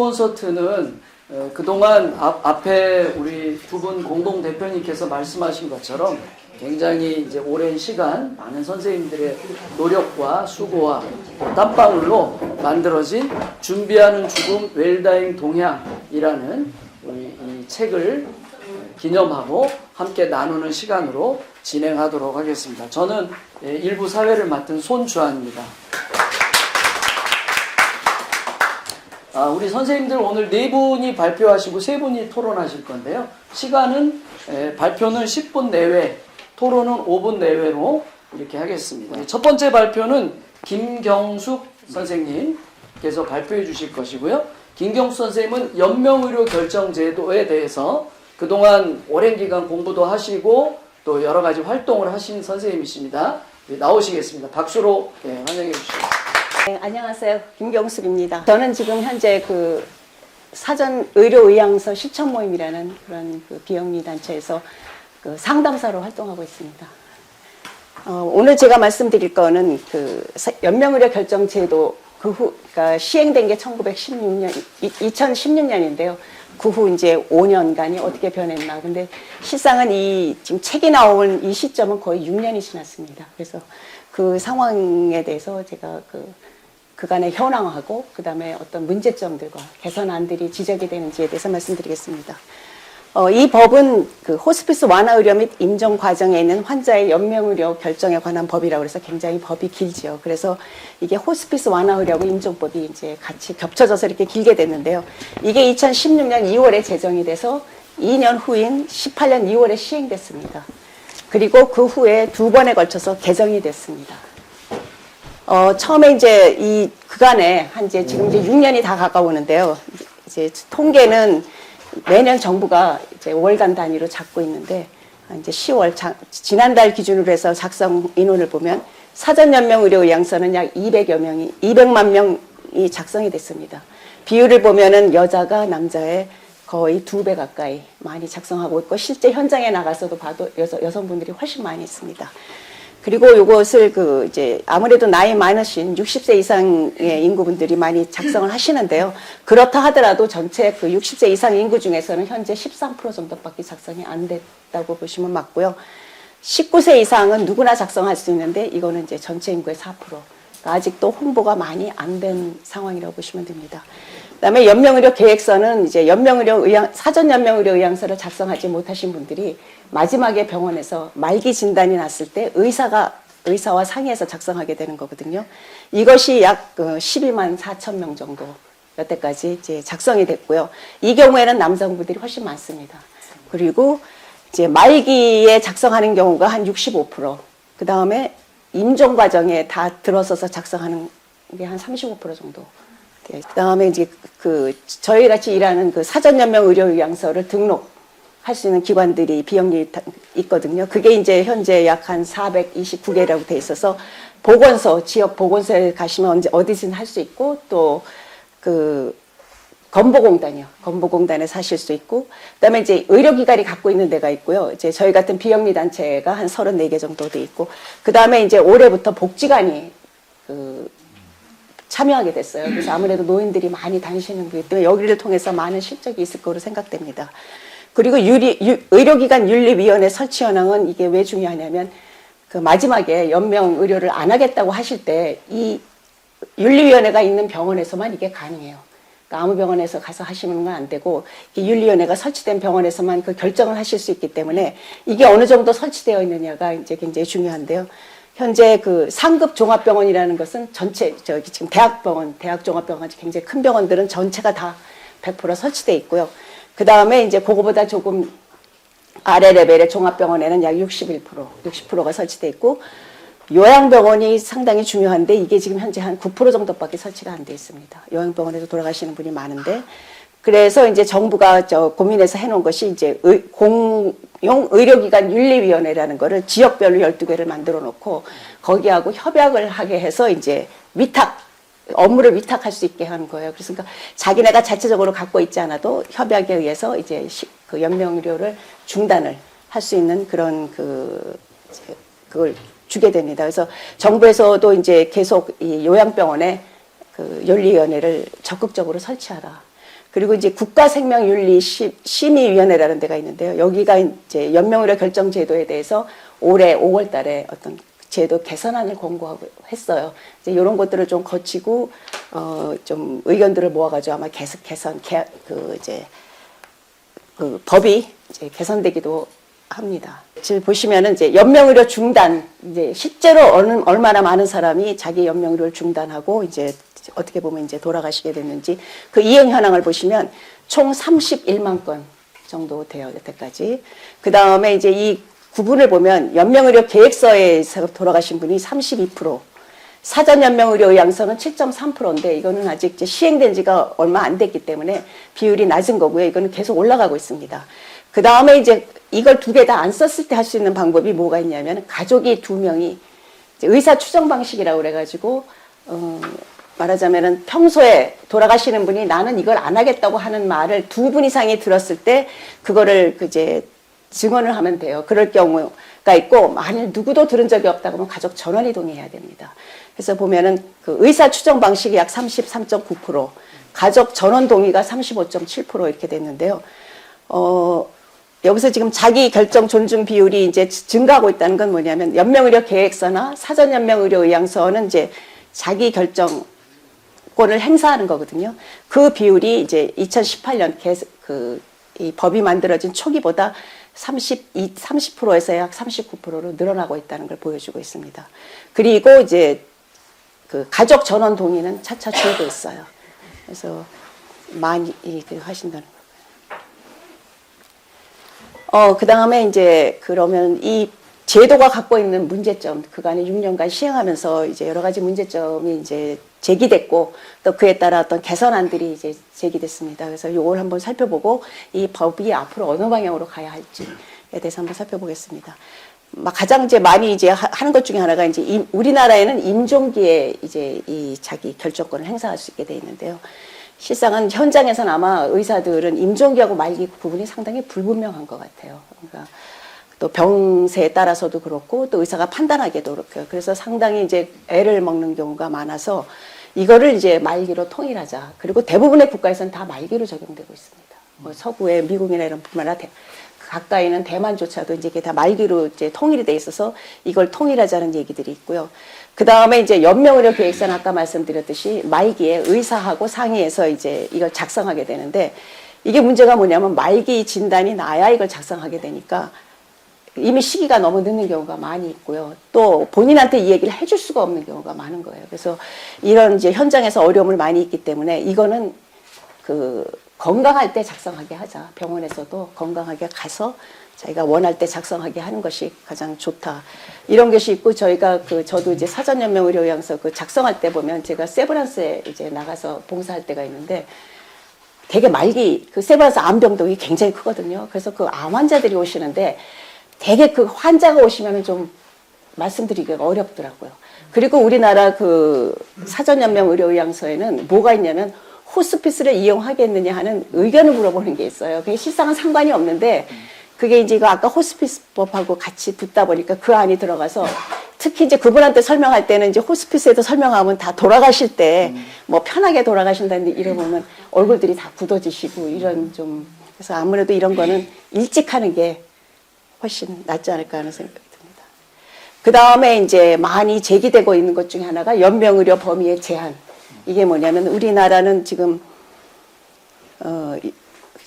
콘서트는 그동안 앞에 우리 두 분 공동 대표님께서 말씀하신 것처럼 굉장히 이제 오랜 시간 많은 선생님들의 노력과 수고와 땀방울로 만들어진 준비하는 죽음 웰다잉 동향이라는 우리 이 책을 기념하고 함께 나누는 시간으로 진행하도록 하겠습니다. 저는 일부 사회를 맡은 손주환입니다. 우리 선생님들 오늘 4분이 발표하시고 3분이 토론하실 건데요. 시간은 발표는 10분 내외, 토론은 5분 내외로 이렇게 하겠습니다. 첫 번째 발표는 김경숙 선생님께서 발표해 주실 것이고요. 김경숙 선생님은 연명의료 결정제도에 대해서 그동안 오랜 기간 공부도 하시고 또 여러 가지 활동을 하신 선생님이십니다. 나오시겠습니다. 박수로 환영해 주시죠. 네, 안녕하세요. 김경숙입니다. 저는 지금 현재 그 사전 의료의학서 실천 모임이라는 그런 그 비영리 단체에서 그 상담사로 활동하고 있습니다. 오늘 제가 말씀드릴 거는 그 연명의료 결정제도 그 후, 그러니까 시행된 게 2016년인데요. 그 후 이제 5년간이 어떻게 변했나. 근데 실상은 이 지금 책이 나온 이 시점은 거의 6년이 지났습니다. 그래서 그 상황에 대해서 제가 그간의 현황하고 그다음에 어떤 문제점들과 개선안들이 지적이 되는지에 대해서 말씀드리겠습니다. 이 법은 그 호스피스 완화 의료 및 임종 과정에 있는 환자의 연명의료 결정에 관한 법이라고 해서 굉장히 법이 길지요. 그래서 이게 호스피스 완화 의료하고 임종법이 이제 같이 겹쳐져서 이렇게 길게 됐는데요. 이게 2016년 2월에 제정이 돼서 2년 후인 18년 2월에 시행됐습니다. 그리고 그 후에 2번에 걸쳐서 개정이 됐습니다. 처음에 이제 이 그간에 지금 이제 6년이 다 가까우는데요. 이제 통계는 매년 정부가 이제 월간 단위로 잡고 있는데 이제 10월 지난달 기준으로 해서 작성 인원을 보면 사전 연명 의료 의향서는 약 200만 명이 작성이 됐습니다. 비율을 보면은 여자가 남자의 거의 2배 가까이 많이 작성하고 있고 실제 현장에 나가서도 봐도 여성분들이 훨씬 많이 있습니다. 그리고 이것을 이제 아무래도 나이 많으신 60세 이상의 인구분들이 많이 작성을 하시는데요. 그렇다 하더라도 전체 그 60세 이상 인구 중에서는 현재 13% 정도밖에 작성이 안 됐다고 보시면 맞고요. 19세 이상은 누구나 작성할 수 있는데 이거는 이제 전체 인구의 4%. 그러니까 아직도 홍보가 많이 안 된 상황이라고 보시면 됩니다. 그다음에 연명의료 계획서는 이제 사전 연명의료 의향서를 작성하지 못하신 분들이 마지막에 병원에서 말기 진단이 났을 때 의사와 상의해서 작성하게 되는 거거든요. 이것이 약 12만 4천 명 정도 여태까지 이제 작성이 됐고요. 이 경우에는 남성분들이 훨씬 많습니다. 그리고 이제 말기에 작성하는 경우가 한 65%, 그 다음에 임종 과정에 다 들어서서 작성하는 게 한 35% 정도. 그 다음에 이제 저희 같이 일하는 그 사전연명 의료의향서를 등록할 수 있는 기관들이 비영리 있거든요. 그게 이제 현재 약 한 429개라고 돼 있어서 지역 보건소에 가시면 어디든 할 수 있고 또 건보공단에서 하실 수 있고 그다음에 이제 의료기관이 갖고 있는 데가 있고요. 이제 저희 같은 비영리 단체가 한 34개 정도 돼 있고 그다음에 이제 올해부터 복지관이 참여하게 됐어요. 그래서 아무래도 노인들이 많이 다니시는 거기 때문에 여기를 통해서 많은 실적이 있을 거로 생각됩니다. 그리고 의료기관 윤리위원회 설치 현황은 이게 왜 중요하냐면 그 마지막에 연명 의료를 안 하겠다고 하실 때 이 윤리위원회가 있는 병원에서만 이게 가능해요. 그러니까 아무 병원에서 가서 하시는 건 안 되고 윤리위원회가 설치된 병원에서만 그 결정을 하실 수 있기 때문에 이게 어느 정도 설치되어 있느냐가 이제 굉장히 중요한데요. 현재 그 상급 종합병원이라는 것은 전체 지금 대학 종합병원 같이 굉장히 큰 병원들은 전체가 다 100% 설치돼 있고요. 그 다음에 이제 그거보다 조금 아래 레벨의 종합병원에는 약 60%가 설치돼 있고 요양병원이 상당히 중요한데 이게 지금 현재 한 9% 정도밖에 설치가 안 돼 있습니다. 요양병원에서 돌아가시는 분이 많은데 그래서 이제 정부가 고민해서 해놓은 것이 이제 공용 의료기관 윤리위원회라는 거를 지역별로 12개를 만들어 놓고 거기하고 협약을 하게 해서 이제 업무를 위탁할 수 있게 하는 거예요. 그래서 그러니까 자기네가 자체적으로 갖고 있지 않아도 협약에 의해서 이제 그 연명의료를 중단을 할 수 있는 그런 그걸 주게 됩니다. 그래서 정부에서도 이제 계속 이 요양병원에 그 윤리위원회를 적극적으로 설치하라. 그리고 이제 국가생명윤리심의위원회라는 데가 있는데요. 여기가 이제 연명의료 결정 제도에 대해서 올해 5월 달에 어떤 제도 개선안을 권고하고 했어요. 이제 이런 것들을 좀 거치고, 좀 의견들을 모아가지고 아마 법이 이제 개선되기도 합니다. 지금 보시면은 이제 연명의료 중단, 이제 실제로 얼마나 많은 사람이 자기 연명의료를 중단하고 이제 어떻게 보면 이제 돌아가시게 됐는지 그 이행 현황을 보시면 총 31만 건 정도 돼요, 여태까지. 그 다음에 이제 이 구분을 보면 연명의료 계획서에서 돌아가신 분이 32%, 사전 연명의료 의향서는 7.3%인데 이거는 아직 이제 시행된 지가 얼마 안 됐기 때문에 비율이 낮은 거고요. 이거는 계속 올라가고 있습니다. 그 다음에 이제 이걸 두 개 다 안 썼을 때 할 수 있는 방법이 뭐가 있냐면 가족이 2명이 의사 추정 방식이라고 그래가지고 말하자면은 평소에 돌아가시는 분이 나는 이걸 안 하겠다고 하는 말을 2분 이상이 들었을 때 그거를 이제 증언을 하면 돼요. 그럴 경우가 있고 만일 누구도 들은 적이 없다 그러면 가족 전원이 동의해야 됩니다. 그래서 보면은 그 의사 추정 방식이 약 33.9%, 가족 전원 동의가 35.7% 이렇게 됐는데요. 여기서 지금 자기 결정 존중 비율이 이제 증가하고 있다는 건 뭐냐면 연명의료 계획서나 사전 연명의료 의향서는 이제 자기 결정권을 행사하는 거거든요. 그 비율이 이제 2018년 이 법이 만들어진 초기보다 30%에서 약 39%로 늘어나고 있다는 걸 보여주고 있습니다. 그리고 이제 그 가족 전원 동의는 차차 줄고 있어요. 그래서 많이 하신다는 거. 그 다음에 이제 그러면 이 제도가 갖고 있는 문제점, 그간의 6년간 시행하면서 이제 여러 가지 문제점이 이제 제기됐고 또 그에 따라 어떤 개선안들이 이제 제기됐습니다. 그래서 이걸 한번 살펴보고 이 법이 앞으로 어느 방향으로 가야 할지에 대해서 한번 살펴보겠습니다. 가장 이제 많이 이제 하는 것 중에 하나가 이제 우리나라에는 임종기에 이제 이 자기 결정권을 행사할 수 있게 돼 있는데요. 실상은 현장에서는 아마 의사들은 임종기하고 말기 구분이 상당히 불분명한 것 같아요. 그러니까 또 병세에 따라서도 그렇고 또 의사가 판단하기도 그렇고요. 그래서 상당히 이제 애를 먹는 경우가 많아서 이거를 이제 말기로 통일하자. 그리고 대부분의 국가에서는 다 말기로 적용되고 있습니다. 뭐 서구의 미국이나 이런 뿐만 아니라 가까이는 대만조차도 이제 이게 다 말기로 이제 통일이 돼 있어서 이걸 통일하자는 얘기들이 있고요. 그 다음에 이제 연명의료 계획서는 아까 말씀드렸듯이 말기에 의사하고 상의해서 이제 이걸 작성하게 되는데 이게 문제가 뭐냐면 말기 진단이 나야 이걸 작성하게 되니까 이미 시기가 너무 늦는 경우가 많이 있고요. 또 본인한테 이 얘기를 해줄 수가 없는 경우가 많은 거예요. 그래서 이런 이제 현장에서 어려움을 많이 있기 때문에 이거는 건강할 때 작성하게 하자. 병원에서도 건강하게 가서 자기가 원할 때 작성하게 하는 것이 가장 좋다. 이런 것이 있고 저희가 저도 이제 사전연명의료의향서 작성할 때 보면 제가 세브란스에 이제 나가서 봉사할 때가 있는데 되게 말기 세브란스 암병동이 굉장히 크거든요. 그래서 암 환자들이 오시는데 되게 환자가 오시면은 좀 말씀드리기가 어렵더라고요. 그리고 우리나라 사전연명의료의향서에는 뭐가 있냐면 호스피스를 이용하겠느냐 하는 의견을 물어보는 게 있어요. 그게 실상은 상관이 없는데 그게 이제 이거 아까 호스피스법하고 같이 붙다 보니까 그 안이 들어가서 특히 이제 그분한테 설명할 때는 이제 호스피스에도 설명하면 다 돌아가실 때 뭐 편하게 돌아가신다는데 이러면 얼굴들이 다 굳어지시고 이런 좀 그래서 아무래도 이런 거는 일찍 하는 게 훨씬 낫지 않을까 하는 생각이 듭니다. 그 다음에 이제 많이 제기되고 있는 것 중에 하나가 연명의료 범위의 제한. 이게 뭐냐면 우리나라는 지금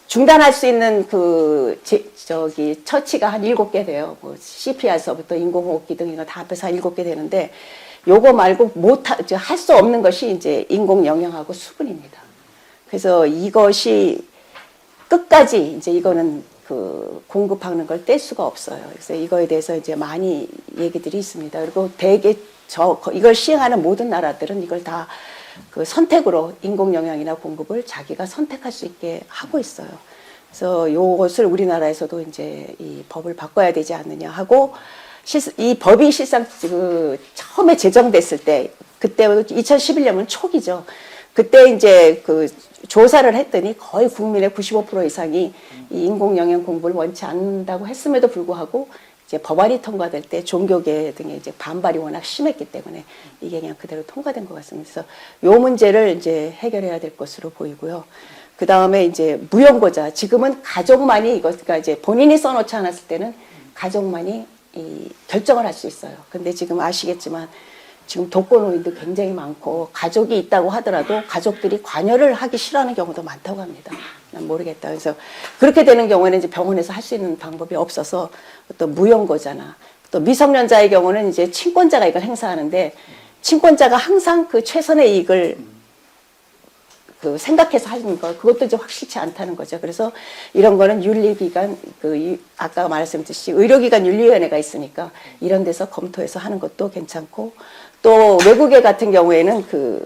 중단할 수 있는 처치가 한 7개 돼요. 뭐 CPR서부터 인공호흡기 등 이거 다 합해서 한 7개 되는데 요거 말고 할 수 없는 것이 이제 인공영양하고 수분입니다. 그래서 이것이 끝까지 이제 이거는 공급하는 걸 뗄 수가 없어요. 그래서 이거에 대해서 이제 많이 얘기들이 있습니다. 그리고 대개 이걸 시행하는 모든 나라들은 이걸 다 선택으로 인공영양이나 공급을 자기가 선택할 수 있게 하고 있어요. 그래서 이것을 우리나라에서도 이제 이 법을 바꿔야 되지 않느냐 하고 이 법이 실상 처음에 제정됐을 때 그때 2011년은 초기죠. 그때 이제 조사를 했더니 거의 국민의 95% 이상이 이 인공영양 공부를 원치 않는다고 했음에도 불구하고 이제 법안이 통과될 때 종교계 등의 이제 반발이 워낙 심했기 때문에 이게 그냥 그대로 통과된 것 같습니다. 그래서 이 문제를 이제 해결해야 될 것으로 보이고요. 그 다음에 이제 무연고자. 지금은 가족만이 그러니까 이제 본인이 써놓지 않았을 때는 가족만이 이 결정을 할 수 있어요. 근데 지금 아시겠지만 지금 독거노인도 굉장히 많고 가족이 있다고 하더라도 가족들이 관여를 하기 싫어하는 경우도 많다고 합니다. 난 모르겠다. 그래서 그렇게 되는 경우에는 이제 병원에서 할 수 있는 방법이 없어서 또 무연고자나 또 미성년자의 경우는 이제 친권자가 이걸 행사하는데 친권자가 항상 그 최선의 이익을 그 생각해서 하는 거 그것도 이제 확실치 않다는 거죠. 그래서 이런 거는 윤리기관 아까 말씀드렸듯이 의료기관 윤리위원회가 있으니까 이런 데서 검토해서 하는 것도 괜찮고 또 외국에 같은 경우에는 그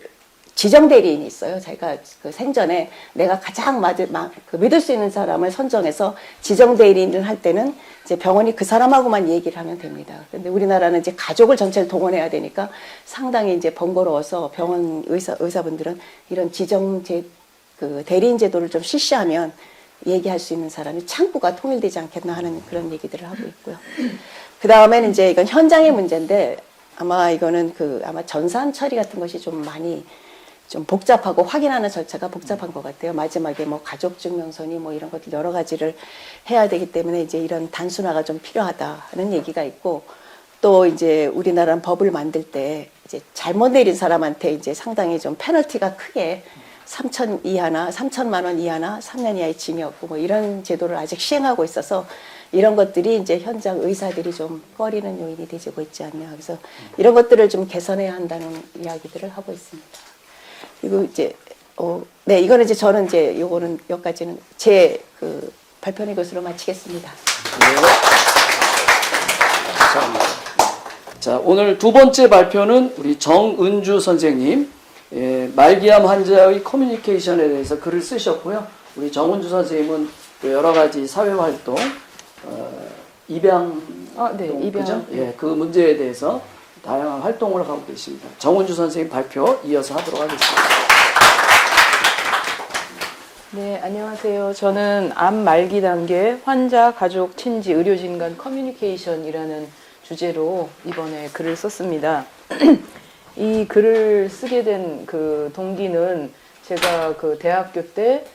지정 대리인이 있어요. 제가 그 생전에 내가 가장 믿을 수 있는 사람을 선정해서 지정 대리인을 할 때는 이제 병원이 그 사람하고만 얘기를 하면 됩니다. 근데 우리나라는 이제 가족을 전체를 동원해야 되니까 상당히 이제 번거로워서 병원 의사분들은 이런 그 대리인 제도를 좀 실시하면 얘기할 수 있는 사람이 창구가 통일되지 않겠나 하는 그런 얘기들을 하고 있고요. 그 다음에는 이제 이건 현장의 문제인데 아마 이거는 아마 전산 처리 같은 것이 좀 많이 좀 복잡하고 확인하는 절차가 복잡한 것 같아요. 마지막에 뭐 가족증명서니 뭐 이런 것들 여러 가지를 해야 되기 때문에 이제 이런 단순화가 좀 필요하다는 얘기가 있고 또 이제 우리나라는 법을 만들 때 이제 잘못 내린 사람한테 이제 상당히 좀 페널티가 크게 3천만 원 이하나 3년 이하의 징역 뭐 이런 제도를 아직 시행하고 있어서 이런 것들이 이제 현장 의사들이 좀 꺼리는 요인이 되고 있지 않냐. 그래서 이런 것들을 좀 개선해야 한다는 이야기들을 하고 있습니다. 그리고 이제 네 이거는 이제 저는 이제 요거는 여기까지는 제 그 발표는 이것으로 마치겠습니다. 네. 감사합니다. 자 오늘 두 번째 발표는 우리 정은주 선생님 말기암 환자의 커뮤니케이션에 대해서 글을 쓰셨고요. 우리 정은주 선생님은 또 여러 가지 사회 활동 입양 그죠? 예, 그 문제에 대해서 다양한 활동을 하고 계십니다. 정은주 선생님 발표 이어서 하도록 하겠습니다. 네, 안녕하세요. 저는 암 말기 단계 환자, 가족, 친지, 의료진 간 커뮤니케이션이라는 주제로 이번에 글을 썼습니다. 이 글을 쓰게 된 그 동기는 제가 그 대학교 때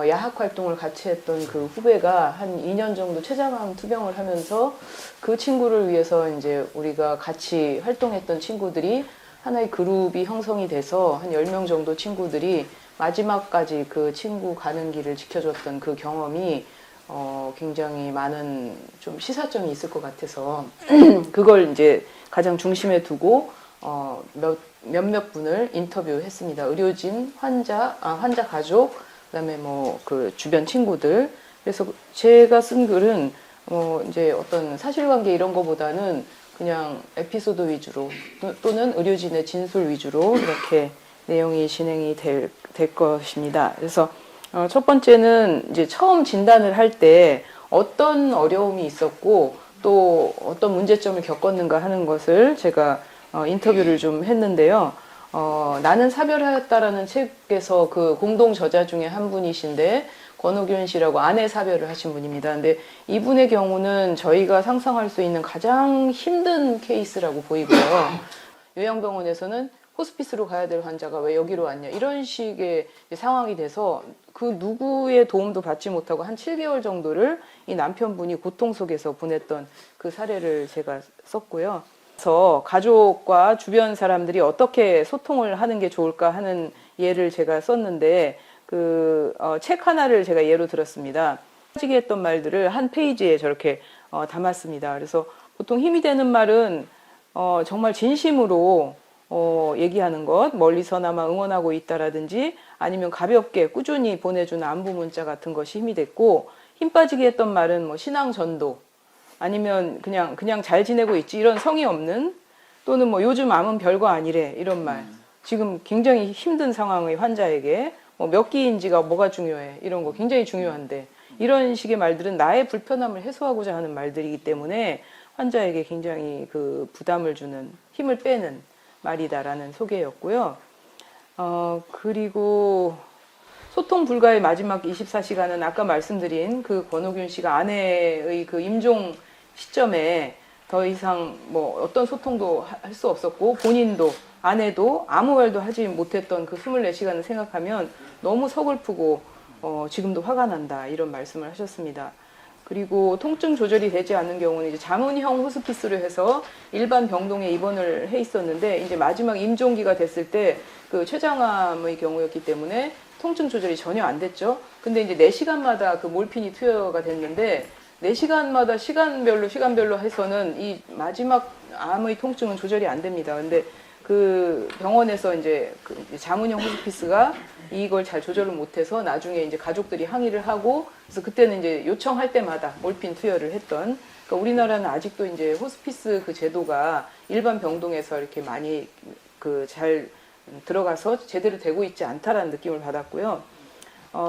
야학 활동을 같이 했던 그 후배가 한 2년 정도 췌장암 투병을 하면서 그 친구를 위해서 이제 우리가 같이 활동했던 친구들이 하나의 그룹이 형성이 돼서 한 10명 정도 친구들이 마지막까지 그 친구 가는 길을 지켜줬던 그 경험이 굉장히 많은 좀 시사점이 있을 것 같아서 그걸 이제 가장 중심에 두고 몇몇 분을 인터뷰했습니다. 의료진, 환자 가족, 그다음에 뭐 그 주변 친구들. 그래서 제가 쓴 글은 이제 어떤 사실관계 이런 거보다는 그냥 에피소드 위주로 또는 의료진의 진술 위주로 이렇게 내용이 진행이 될 것입니다. 그래서 첫 번째는 이제 처음 진단을 할 때 어떤 어려움이 있었고 또 어떤 문제점을 겪었는가 하는 것을 제가 인터뷰를 좀 했는데요. 나는 사별하였다라는 책에서 그 공동 저자 중에 한 분이신데 권옥윤 씨라고 아내 사별을 하신 분입니다. 근데 이분의 경우는 저희가 상상할 수 있는 가장 힘든 케이스라고 보이고요. 요양병원에서는 호스피스로 가야 될 환자가 왜 여기로 왔냐 이런 식의 상황이 돼서 그 누구의 도움도 받지 못하고 한 7개월 정도를 이 남편분이 고통 속에서 보냈던 그 사례를 제가 썼고요. 그래서 가족과 주변 사람들이 어떻게 소통을 하는 게 좋을까 하는 예를 제가 썼는데 그 책 하나를 제가 예로 들었습니다. 빠지게 했던 말들을 한 페이지에 저렇게 담았습니다. 그래서 보통 힘이 되는 말은 정말 진심으로 얘기하는 것, 멀리서나마 응원하고 있다라든지 아니면 가볍게 꾸준히 보내주는 안부 문자 같은 것이 힘이 됐고 힘 빠지게 했던 말은 뭐 신앙 전도 아니면 그냥 잘 지내고 있지 이런 성의 없는 또는 뭐 요즘 암은 별거 아니래 이런 말 지금 굉장히 힘든 상황의 환자에게 뭐 몇 기인지가 뭐가 중요해 이런 거 굉장히 중요한데 이런 식의 말들은 나의 불편함을 해소하고자 하는 말들이기 때문에 환자에게 굉장히 그 부담을 주는 힘을 빼는 말이다라는 소개였고요. 그리고 소통 불가의 마지막 24시간은 아까 말씀드린 그 권옥윤 씨가 아내의 그 임종 시점에 더 이상 뭐 어떤 소통도 할 수 없었고 본인도 아내도 아무 말도 하지 못했던 그 24시간을 생각하면 너무 서글프고 지금도 화가 난다 이런 말씀을 하셨습니다. 그리고 통증 조절이 되지 않는 경우는 이제 자문형 호스피스로 해서 일반 병동에 입원을 해 있었는데 이제 마지막 임종기가 됐을 때 그 췌장암의 경우였기 때문에 통증 조절이 전혀 안 됐죠. 근데 이제 4시간마다 그 몰핀이 투여가 됐는데 4시간마다 시간별로 해서는 이 마지막 암의 통증은 조절이 안 됩니다. 근데 그 병원에서 이제 그 자문형 호스피스가 이걸 잘 조절을 못해서 나중에 이제 가족들이 항의를 하고 그래서 그때는 이제 요청할 때마다 몰핀 투여를 했던 그러니까 우리나라는 아직도 이제 호스피스 그 제도가 일반 병동에서 이렇게 많이 그 잘 들어가서 제대로 되고 있지 않다라는 느낌을 받았고요.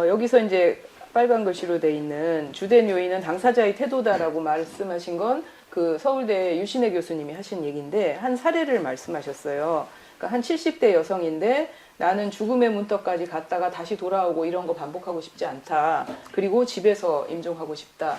여기서 이제 빨간 글씨로 돼 있는 주된 요인은 당사자의 태도다라고 말씀하신 건 그 서울대 유신혜 교수님이 하신 얘기인데 한 사례를 말씀하셨어요. 그러니까 한 70대 여성인데 나는 죽음의 문턱까지 갔다가 다시 돌아오고 이런 거 반복하고 싶지 않다. 그리고 집에서 임종하고 싶다.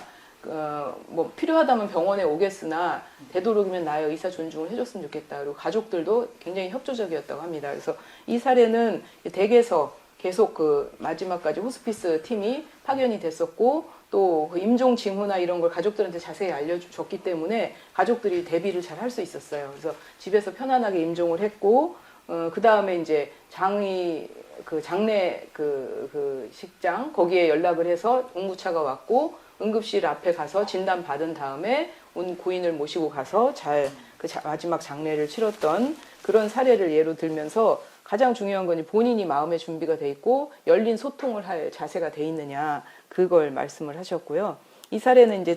뭐 필요하다면 병원에 오겠으나 되도록이면 나의 의사 존중을 해줬으면 좋겠다. 그리고 가족들도 굉장히 협조적이었다고 합니다. 그래서 이 사례는 댁에서 계속 그 마지막까지 호스피스 팀이 파견이 됐었고 또 그 임종 징후나 이런 걸 가족들한테 자세히 알려줬기 때문에 가족들이 대비를 잘 할 수 있었어요. 그래서 집에서 편안하게 임종을 했고 그 다음에 이제 장내 그 식장 거기에 연락을 해서 응급차가 왔고 응급실 앞에 가서 진단 받은 다음에 온 고인을 모시고 가서 잘 그 마지막 장례를 치렀던 그런 사례를 예로 들면서 가장 중요한 건 본인이 마음의 준비가 돼 있고 열린 소통을 할 자세가 돼 있느냐 그걸 말씀을 하셨고요. 이 사례는 이제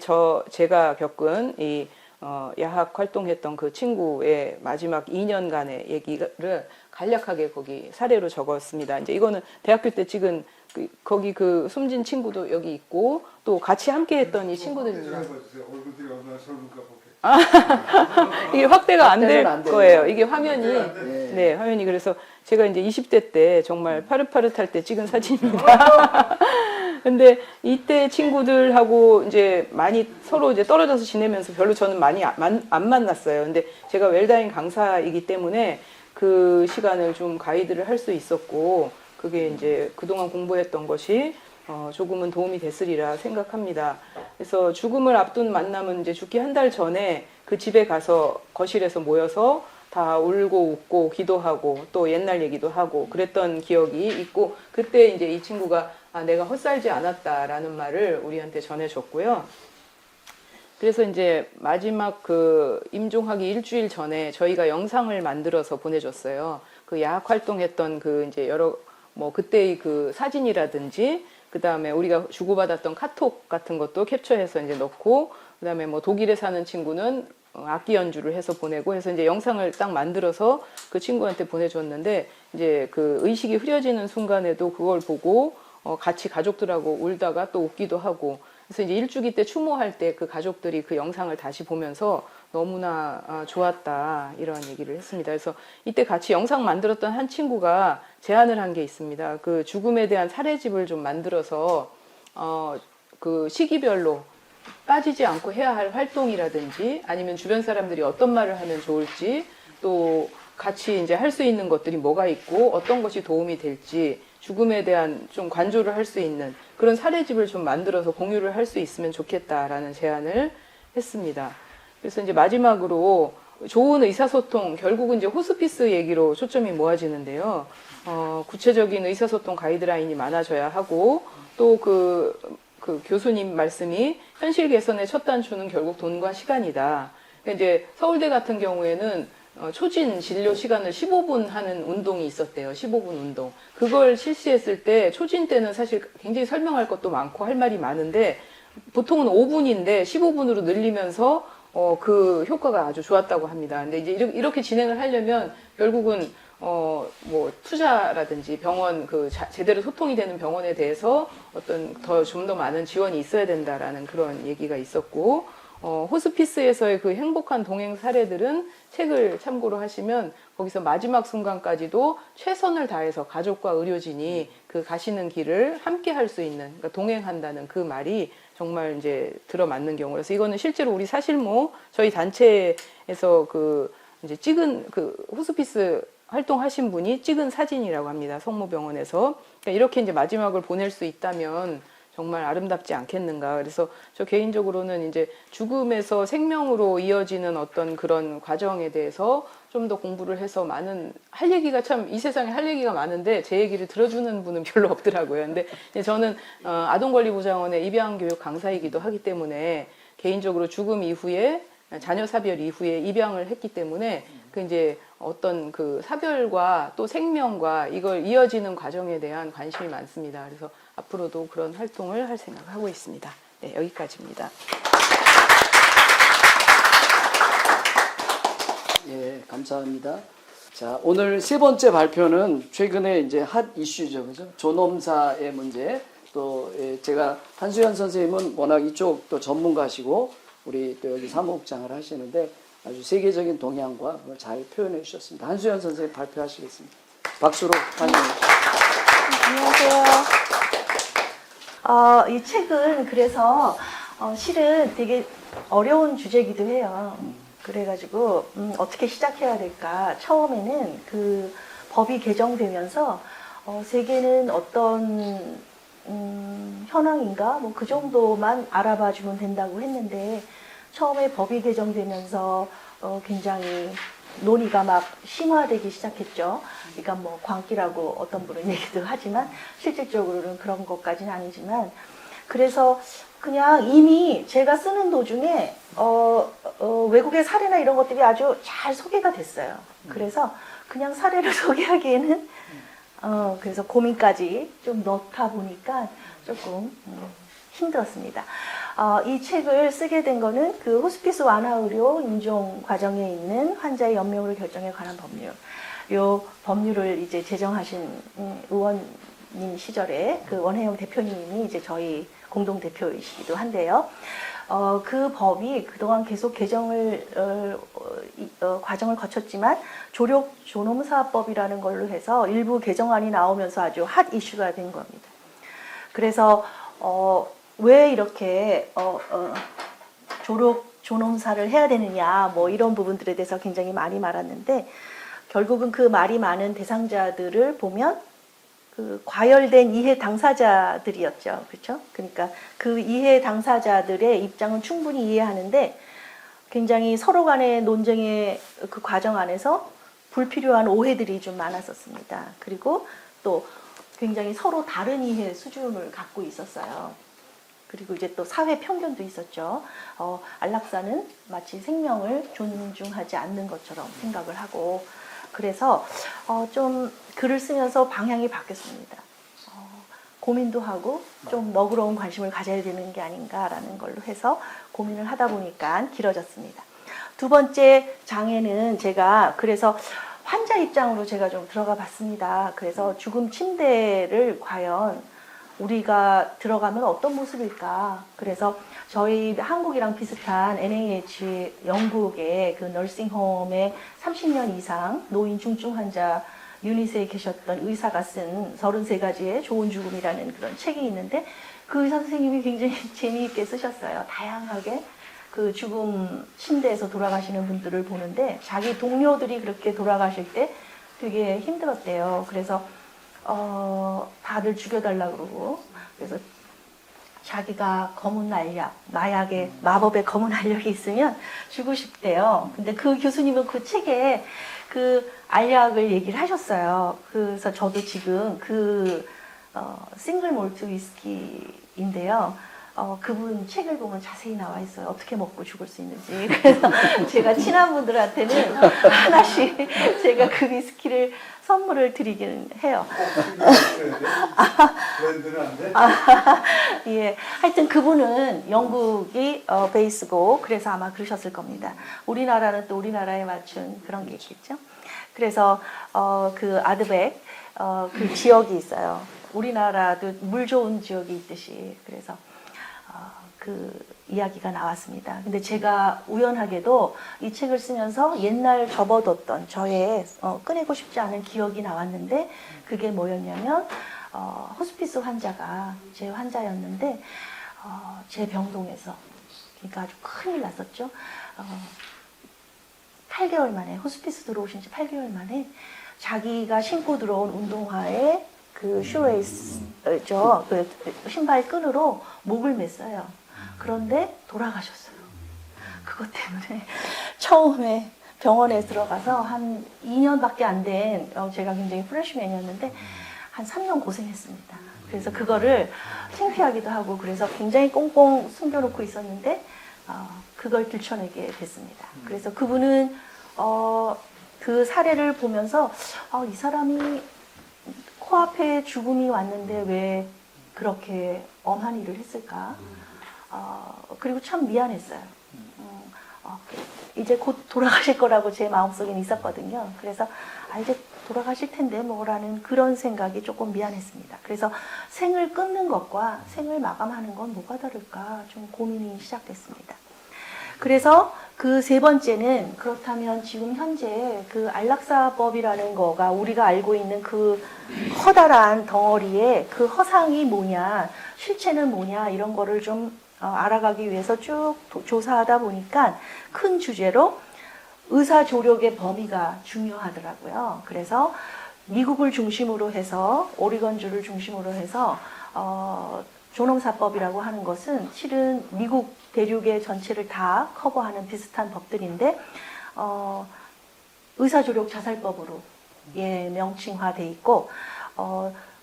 제가 겪은 이 야학 활동했던 그 친구의 마지막 2년간의 얘기를 간략하게 거기 사례로 적었습니다. 이제 이거는 대학교 때 찍은 거기 그 숨진 친구도 여기 있고 또 같이 함께했던 이 친구들입니다. 얼굴들이 얼마나 젊은가 보게. 이게 확대가 안 될 안 거예요. 되네요. 이게 화면이 네 화면이 그래서 제가 이제 20대 때 정말 파릇파릇할 때 찍은 사진입니다. 근데 이때 친구들하고 이제 많이 서로 이제 떨어져서 지내면서 별로 저는 많이 안 만났어요. 근데 제가 웰다잉 강사이기 때문에 그 시간을 좀 가이드를 할 수 있었고 그게 이제 그동안 공부했던 것이 조금은 도움이 됐으리라 생각합니다. 그래서 죽음을 앞둔 만남은 이제 죽기 한 달 전에 그 집에 가서 거실에서 모여서 다 울고 웃고 기도하고 또 옛날 얘기도 하고 그랬던 기억이 있고 그때 이제 이 친구가 내가 헛살지 않았다라는 말을 우리한테 전해줬고요. 그래서 이제 마지막 그 임종하기 일주일 전에 저희가 영상을 만들어서 보내줬어요. 그 야학 활동했던 그 이제 여러 뭐 그때의 그 사진이라든지 그 다음에 우리가 주고받았던 카톡 같은 것도 캡처해서 이제 넣고 그 다음에 뭐 독일에 사는 친구는 악기 연주를 해서 보내고 해서 이제 영상을 딱 만들어서 그 친구한테 보내줬는데 이제 그 의식이 흐려지는 순간에도 그걸 보고 같이 가족들하고 울다가 또 웃기도 하고 그래서 이제 일주기 때 추모할 때 그 가족들이 그 영상을 다시 보면서 너무나 좋았다 이런 얘기를 했습니다. 그래서 이때 같이 영상 만들었던 한 친구가 제안을 한 게 있습니다. 그 죽음에 대한 사례집을 좀 만들어서 그 시기별로 빠지지 않고 해야 할 활동이라든지 아니면 주변 사람들이 어떤 말을 하면 좋을지 또 같이 이제 할 수 있는 것들이 뭐가 있고 어떤 것이 도움이 될지 죽음에 대한 좀 관조를 할 수 있는 그런 사례집을 좀 만들어서 공유를 할 수 있으면 좋겠다라는 제안을 했습니다. 그래서 이제 마지막으로 좋은 의사소통, 결국은 이제 호스피스 얘기로 초점이 모아지는데요. 구체적인 의사소통 가이드라인이 많아져야 하고 또 그 교수님 말씀이 현실 개선의 첫 단추는 결국 돈과 시간이다. 그러니까 이제 서울대 같은 경우에는 초진 진료 시간을 15분 하는 운동이 있었대요. 15분 운동. 그걸 실시했을 때 초진 때는 사실 굉장히 설명할 것도 많고 할 말이 많은데 보통은 5분인데 15분으로 늘리면서 그 효과가 아주 좋았다고 합니다. 근데 이제 이렇게 진행을 하려면 결국은 뭐 투자라든지 병원 제대로 소통이 되는 병원에 대해서 어떤 좀 더 많은 지원이 있어야 된다라는 그런 얘기가 있었고 호스피스에서의 그 행복한 동행 사례들은 책을 참고로 하시면 거기서 마지막 순간까지도 최선을 다해서 가족과 의료진이 그 가시는 길을 함께 할 수 있는 그러니까 동행한다는 그 말이 정말 이제 들어맞는 경우라서 이거는 실제로 우리 사실모 저희 단체에서 이제 찍은 호스피스 활동하신 분이 찍은 사진이라고 합니다. 성모병원에서 그러니까 이렇게 이제 마지막을 보낼 수 있다면 정말 아름답지 않겠는가. 그래서 저 개인적으로는 이제 죽음에서 생명으로 이어지는 어떤 그런 과정에 대해서 좀 더 공부를 해서 많은 할 얘기가 참 이 세상에 할 얘기가 많은데 제 얘기를 들어주는 분은 별로 없더라고요. 근데 이제 저는 아동권리보장원의 입양교육 강사이기도 하기 때문에 개인적으로 죽음 이후에 자녀 사별 이후에 입양을 했기 때문에 그 이제 어떤 그 사별과 또 생명과 이걸 이어지는 과정에 대한 관심이 많습니다. 그래서 앞으로도 그런 활동을 할 생각을 하고 있습니다. 네, 여기까지입니다. 예, 감사합니다. 자, 오늘 세 번째 발표는 최근에 이제 핫 이슈죠, 그죠? 존엄사의 문제. 또 제가 한수연 선생님은 워낙 이쪽 또 전문가시고 우리 또 여기 사무국장을 하시는데 아주 세계적인 동향과 그걸 잘 표현해 주셨습니다. 한수연 선생님 발표하시겠습니다. 박수로 환영해 주십시오. 안녕하세요. 이 책은 그래서 실은 되게 어려운 주제이기도 해요. 그래가지고 어떻게 시작해야 될까. 처음에는 그 법이 개정되면서 세계는 어떤 현황인가 뭐 그 정도만 알아봐주면 된다고 했는데 처음에 법이 개정되면서 굉장히 논의가 막 심화되기 시작했죠. 그러니까 뭐 광기라고 어떤 분은 얘기도 하지만 실질적으로는 그런 것까지는 아니지만 그래서 그냥 이미 제가 쓰는 도중에 외국의 사례나 이런 것들이 아주 잘 소개가 됐어요. 그래서 그냥 사례를 소개하기에는 그래서 고민까지 좀 넣다 보니까 조금 힘들었습니다. 이 책을 쓰게 된 거는 그 호스피스 완화 의료 임종 과정에 있는 환자의 연명으로 결정에 관한 법률. 요 법률을 이제 제정하신 의원님 시절에 그 원혜영 대표님이 이제 저희 공동 대표이시기도 한데요. 그 법이 그동안 계속 개정을 과정을 거쳤지만 조력 존엄사법이라는 걸로 해서 일부 개정안이 나오면서 아주 핫 이슈가 된 겁니다. 그래서 왜 이렇게 조력 존엄사를 해야 되느냐 뭐 이런 부분들에 대해서 굉장히 많이 말았는데 결국은 그 말이 많은 대상자들을 보면 그 과열된 이해 당사자들이었죠. 그렇죠? 그러니까 그 이해 당사자들의 입장은 충분히 이해하는데 굉장히 서로 간의 논쟁의 그 과정 안에서 불필요한 오해들이 좀 많았었습니다. 그리고 또 굉장히 서로 다른 이해 수준을 갖고 있었어요. 그리고 이제 또 사회 편견도 있었죠. 안락사는 마치 생명을 존중하지 않는 것처럼 생각을 하고 그래서 좀 글을 쓰면서 방향이 바뀌었습니다. 고민도 하고 좀 너그러운 관심을 가져야 되는 게 아닌가라는 걸로 해서 고민을 하다 보니까 길어졌습니다. 두 번째 장에는 제가 그래서 환자 입장으로 제가 좀 들어가 봤습니다. 그래서 죽음 침대를 과연 우리가 들어가면 어떤 모습일까? 그래서 저희 한국이랑 비슷한 NIH 영국의 그 널싱홈에 30년 이상 노인 중증 환자 유닛에 계셨던 의사가 쓴 33가지의 좋은 죽음이라는 그런 책이 있는데 그 의사 선생님이 굉장히 재미있게 쓰셨어요. 다양하게 그 죽음 침대에서 돌아가시는 분들을 보는데 자기 동료들이 그렇게 돌아가실 때 되게 힘들었대요. 그래서 다들 죽여달라고 그러고 그래서 자기가 검은 알약, 마약의 마법의 검은 알약이 있으면 주고 싶대요. 근데 그 교수님은 그 책에 그 알약을 얘기를 하셨어요. 그래서 저도 지금 그 싱글 몰트 위스키인데요. 그분 책을 보면 자세히 나와 있어요. 어떻게 먹고 죽을 수 있는지. 그래서 제가 친한 분들한테는 하나씩 제가 그 위스키를 선물을 드리기는 해요. 브랜드는 안 돼? 예. 하여튼 그분은 영국이 베이스고 그래서 아마 그러셨을 겁니다. 우리나라는 또 우리나라에 맞춘 그런 게 있겠죠. 그래서 그 아드백 그 지역이 있어요. 우리나라도 물 좋은 지역이 있듯이 그래서 그 이야기가 나왔습니다. 근데 제가 우연하게도 이 책을 쓰면서 옛날 접어뒀던 저의 꺼내고 싶지 않은 기억이 나왔는데 그게 뭐였냐면 호스피스 환자가 제 환자였는데 제 병동에서 그러니까 아주 큰일 났었죠. 8개월 만에 호스피스 들어오신 지 8개월 만에 자기가 신고 들어온 운동화에 그 슈레이스죠. 그 신발 끈으로 목을 맸어요. 그런데 돌아가셨어요. 그것 때문에 처음에 병원에 들어가서 한 2년밖에 안 된 제가 굉장히 프레시맨이었는데 한 3년 고생했습니다. 그래서 그거를 창피하기도 하고 그래서 굉장히 꽁꽁 숨겨놓고 있었는데 그걸 들춰내게 됐습니다. 그래서 그분은 그 사례를 보면서 이 사람이 코앞에 죽음이 왔는데 왜 그렇게 엄한 일을 했을까? 그리고 참 미안했어요. 이제 곧 돌아가실 거라고 제 마음속엔 있었거든요. 그래서 이제 돌아가실 텐데 뭐라는 그런 생각이 조금 미안했습니다. 그래서 생을 끊는 것과 생을 마감하는 건 뭐가 다를까 좀 고민이 시작됐습니다. 그래서 그 세 번째는 그렇다면 지금 현재 그 안락사법이라는 거가 우리가 알고 있는 그 커다란 덩어리에 그 허상이 뭐냐, 실체는 뭐냐 이런 거를 좀 알아가기 위해서 쭉 조사하다 보니까 큰 주제로 의사 조력의 범위가 중요하더라고요. 그래서 미국을 중심으로 해서 오리건주를 중심으로 해서 존엄사법이라고 하는 것은 실은 미국 대륙의 전체를 다 커버하는 비슷한 법들인데 의사조력 자살법으로 명칭화돼 있고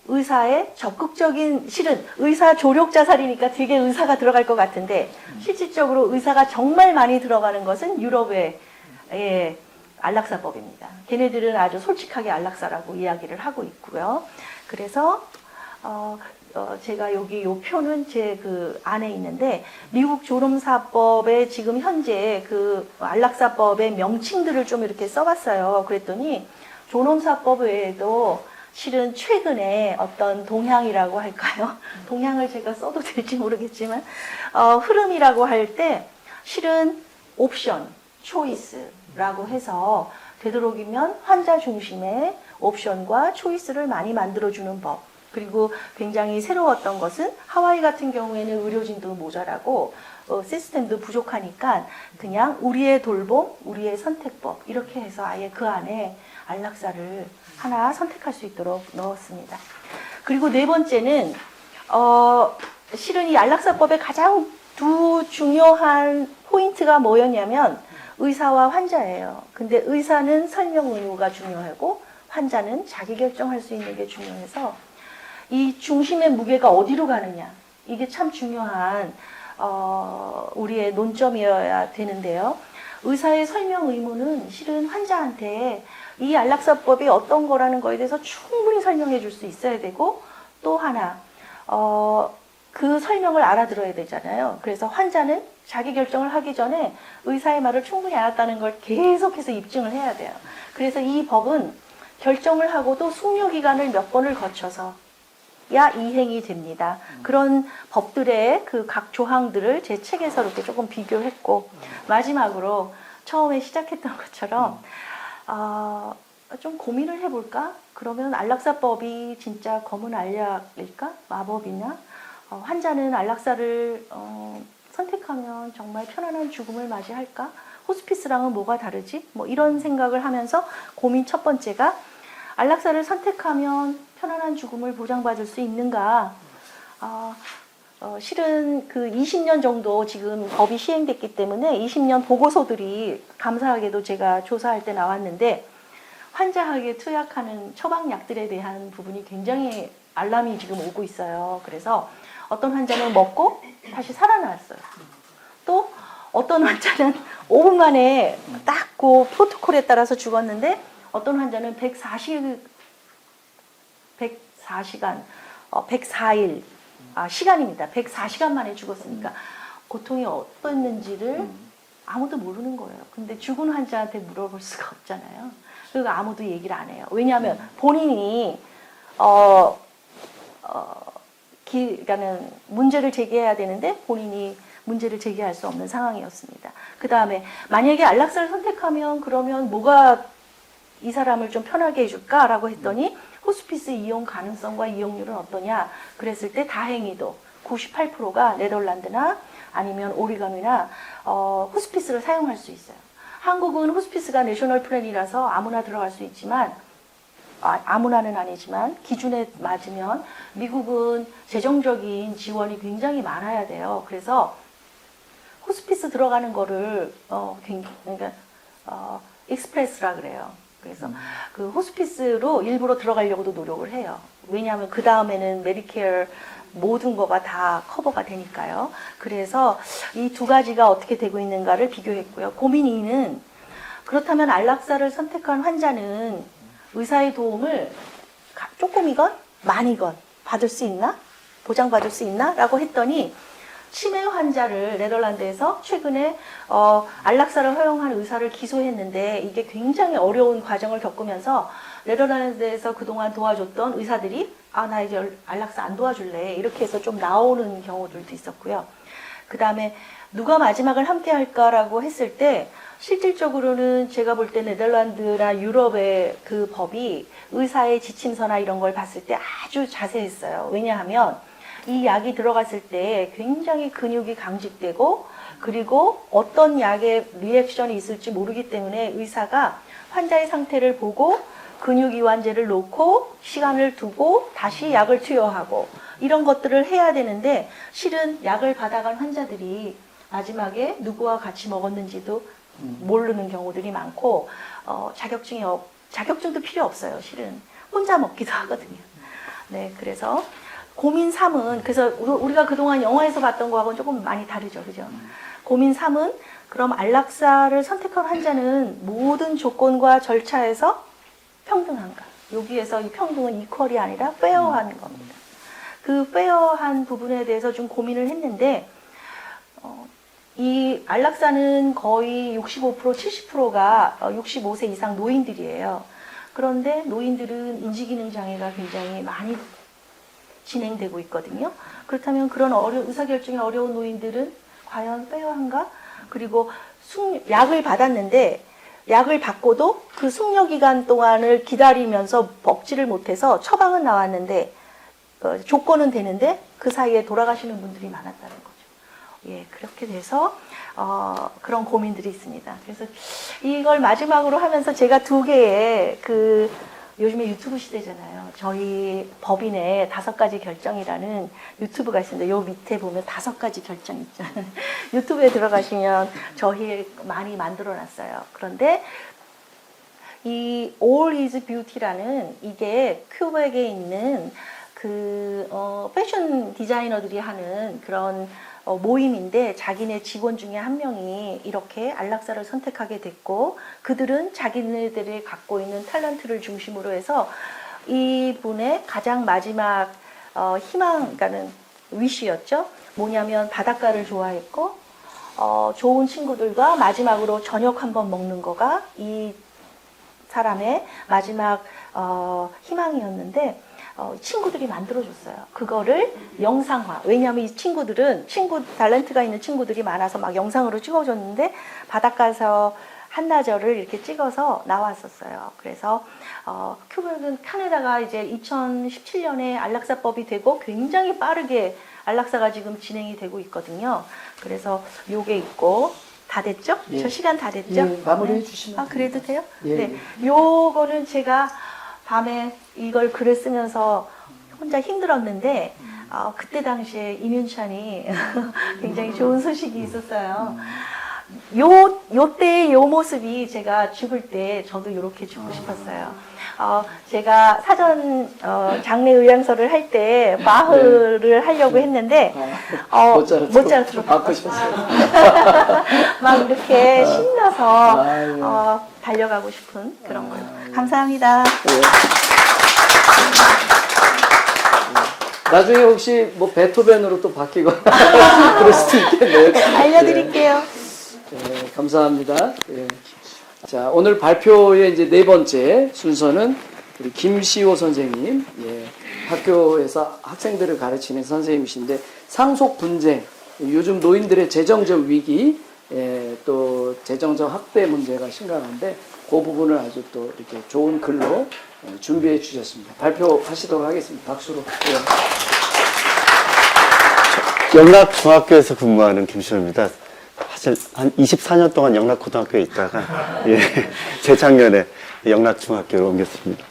의사의 적극적인 실은 의사 조력 자살이니까 되게 의사가 들어갈 것 같은데 실질적으로 의사가 정말 많이 들어가는 것은 유럽의 안락사법입니다. 걔네들은 아주 솔직하게 안락사라고 이야기를 하고 있고요. 그래서 제가 여기 요 표는 제 그 안에 있는데 미국 존엄사법의 지금 현재 그 안락사법의 명칭들을 좀 이렇게 써봤어요. 그랬더니 존엄사법 외에도 실은 최근에 어떤 동향이라고 할까요? 동향을 제가 써도 될지 모르겠지만 흐름이라고 할 때 실은 옵션, 초이스라고 해서 되도록이면 환자 중심의 옵션과 초이스를 많이 만들어주는 법. 그리고 굉장히 새로웠던 것은 하와이 같은 경우에는 의료진도 모자라고 시스템도 부족하니까 그냥 우리의 돌봄, 우리의 선택법 이렇게 해서 아예 그 안에 안락사를 하나 선택할 수 있도록 넣었습니다. 그리고 네 번째는 실은 이 안락사법의 가장 두 중요한 포인트가 뭐였냐면 의사와 환자예요. 근데 의사는 설명 의무가 중요하고 환자는 자기 결정할 수 있는 게 중요해서 이 중심의 무게가 어디로 가느냐 이게 참 중요한 우리의 논점이어야 되는데요. 의사의 설명 의무는 실은 환자한테 이 안락사법이 어떤 거라는 거에 대해서 충분히 설명해 줄 수 있어야 되고 또 하나 그 설명을 알아들어야 되잖아요. 그래서 환자는 자기 결정을 하기 전에 의사의 말을 충분히 알았다는 걸 계속해서 입증을 해야 돼요. 그래서 이 법은 결정을 하고도 숙려기간을 몇 번을 거쳐서 이행이 됩니다. 그런 법들의 그 각 조항들을 제 책에서 이렇게 조금 비교했고 마지막으로 처음에 시작했던 것처럼 좀 고민을 해볼까? 그러면 안락사법이 진짜 검은 알약일까? 마법이냐? 환자는 안락사를 선택하면 정말 편안한 죽음을 맞이할까? 호스피스랑은 뭐가 다르지? 뭐 이런 생각을 하면서 고민 첫 번째가 안락사를 선택하면 편안한 죽음을 보장받을 수 있는가? 실은 그 20년 정도 지금 법이 시행됐기 때문에 20년 보고서들이 감사하게도 제가 조사할 때 나왔는데 환자에게 투약하는 처방약들에 대한 부분이 굉장히 알람이 지금 오고 있어요. 그래서 어떤 환자는 먹고 다시 살아났어요. 또 어떤 환자는 5분 만에 딱 그 프로토콜에 따라서 죽었는데 어떤 환자는 104시간, 104일, 시간입니다. 104시간 만에 죽었으니까 고통이 어땠는지를 아무도 모르는 거예요. 근데 죽은 환자한테 물어볼 수가 없잖아요. 그리고 아무도 얘기를 안 해요. 왜냐하면 본인이 그러니까는 문제를 제기해야 되는데 본인이 문제를 제기할 수 없는 상황이었습니다. 그 다음에 만약에 안락사를 선택하면 그러면 뭐가 이 사람을 좀 편하게 해줄까라고 했더니 호스피스 이용 가능성과 이용률은 어떠냐 그랬을 때 다행히도 98%가 네덜란드나 아니면 오리건이나 호스피스를 사용할 수 있어요. 한국은 호스피스가 내셔널 플랜이라서 아무나 들어갈 수 있지만 아무나는 아니지만 기준에 맞으면 미국은 재정적인 지원이 굉장히 많아야 돼요. 그래서 호스피스 들어가는 거를 그러니까 익스프레스라 그래요. 그래서 그 호스피스로 일부러 들어가려고도 노력을 해요. 왜냐하면 그 다음에는 메디케어 모든 거가 다 커버가 되니까요. 그래서 이 두 가지가 어떻게 되고 있는가를 비교했고요. 고민 2는 그렇다면 안락사를 선택한 환자는 의사의 도움을 조금이건 많이건 받을 수 있나? 보장받을 수 있나? 라고 했더니 치매 환자를 네덜란드에서 최근에 안락사를 허용한 의사를 기소했는데 이게 굉장히 어려운 과정을 겪으면서 네덜란드에서 그동안 도와줬던 의사들이 나 이제 안락사 안 도와줄래 이렇게 해서 좀 나오는 경우들도 있었고요. 그 다음에 누가 마지막을 함께 할까라고 했을 때 실질적으로는 제가 볼 때 네덜란드나 유럽의 그 법이 의사의 지침서나 이런 걸 봤을 때 아주 자세했어요. 왜냐하면 이 약이 들어갔을 때 굉장히 근육이 강직되고 그리고 어떤 약의 리액션이 있을지 모르기 때문에 의사가 환자의 상태를 보고 근육 이완제를 놓고 시간을 두고 다시 약을 투여하고 이런 것들을 해야 되는데 실은 약을 받아간 환자들이 마지막에 누구와 같이 먹었는지도 모르는 경우들이 많고 자격증도 필요 없어요. 실은 혼자 먹기도 하거든요. 네, 그래서 고민 3은 그래서 우리가 그동안 영화에서 봤던 거하고는 조금 많이 다르죠, 그죠? 고민 3은 그럼 안락사를 선택한 환자는 모든 조건과 절차에서 평등한가? 여기에서 이 평등은 이퀄이 아니라 페어한 겁니다. 그 페어한 부분에 대해서 좀 고민을 했는데 이 안락사는 거의 65%, 70%가 65세 이상 노인들이에요. 그런데 노인들은 인지기능 장애가 굉장히 많이 진행되고 있거든요. 그렇다면 그런 의사결정이 어려운 노인들은 과연 페어한가? 그리고 약을 받았는데 약을 받고도 그 숙려 기간 동안을 기다리면서 먹지를 못해서 처방은 나왔는데 조건은 되는데 그 사이에 돌아가시는 분들이 많았다는 거죠. 예, 그렇게 돼서 그런 고민들이 있습니다. 그래서 이걸 마지막으로 하면서 제가 2개의 요즘에 유튜브 시대잖아요. 저희 법인의 5가지 결정이라는 유튜브가 있습니다. 요 밑에 보면 5가지 결정 있잖아요. 유튜브에 들어가시면 저희 많이 만들어 놨어요. 그런데 이 All is Beauty라는 이게 큐벡에 있는 패션 디자이너들이 하는 그런 모임인데 자기네 직원 중에 한 명이 이렇게 안락사를 선택하게 됐고 그들은 자기네들이 갖고 있는 탤런트를 중심으로 해서 이분의 가장 마지막 희망, 그러니까는 위시였죠. 뭐냐면 바닷가를 좋아했고 좋은 친구들과 마지막으로 저녁 한번 먹는 거가 이 사람의 마지막 희망이었는데 친구들이 만들어줬어요. 그거를 영상화. 왜냐하면 이 친구들은 탤런트가 있는 친구들이 많아서 막 영상으로 찍어줬는데 바닷가에서 한나절을 이렇게 찍어서 나왔었어요. 그래서 큐벡은 캐나다가 이제 2017년에 안락사법이 되고 굉장히 빠르게 안락사가 지금 진행이 되고 있거든요. 그래서 요게 있고 다 됐죠? 예. 저 시간 다 됐죠? 예, 마무리해 네. 주시면 그래도 돼요? 예, 네. 요거는 제가 밤에 이걸 글을 쓰면서 혼자 힘들었는데 그때 당시에 굉장히 좋은 소식이 있었어요. 요때의 요 모습이 제가 죽을 때 저도 이렇게 죽고 싶었어요. 제가 사전 장례 의향서를 할 때 바흐를 하려고 했는데 모차르트 바쁘셨어요. 막 이렇게 신나서 달려가고 싶은 그런 거예요. 감사합니다. 나중에 혹시 뭐 베토벤으로 또 바뀌거나 그럴 수도 있겠네요. 알려드릴게요. 네, 감사합니다. 예. 자, 오늘 발표의 이제 4번째 순서는 우리 김시호 선생님, 예, 학교에서 학생들을 가르치는 선생님이신데 상속 분쟁, 요즘 노인들의 재정적 위기, 예, 또 재정적 학대 문제가 심각한데 그 부분을 아주 또 이렇게 좋은 글로 준비해 주셨습니다. 발표하시도록 하겠습니다. 박수로. 예. 영락중학교에서 근무하는 김시호입니다. 사실 한 24년 동안 영락고등학교에 있다가 재작년에 영락중학교로 옮겼습니다.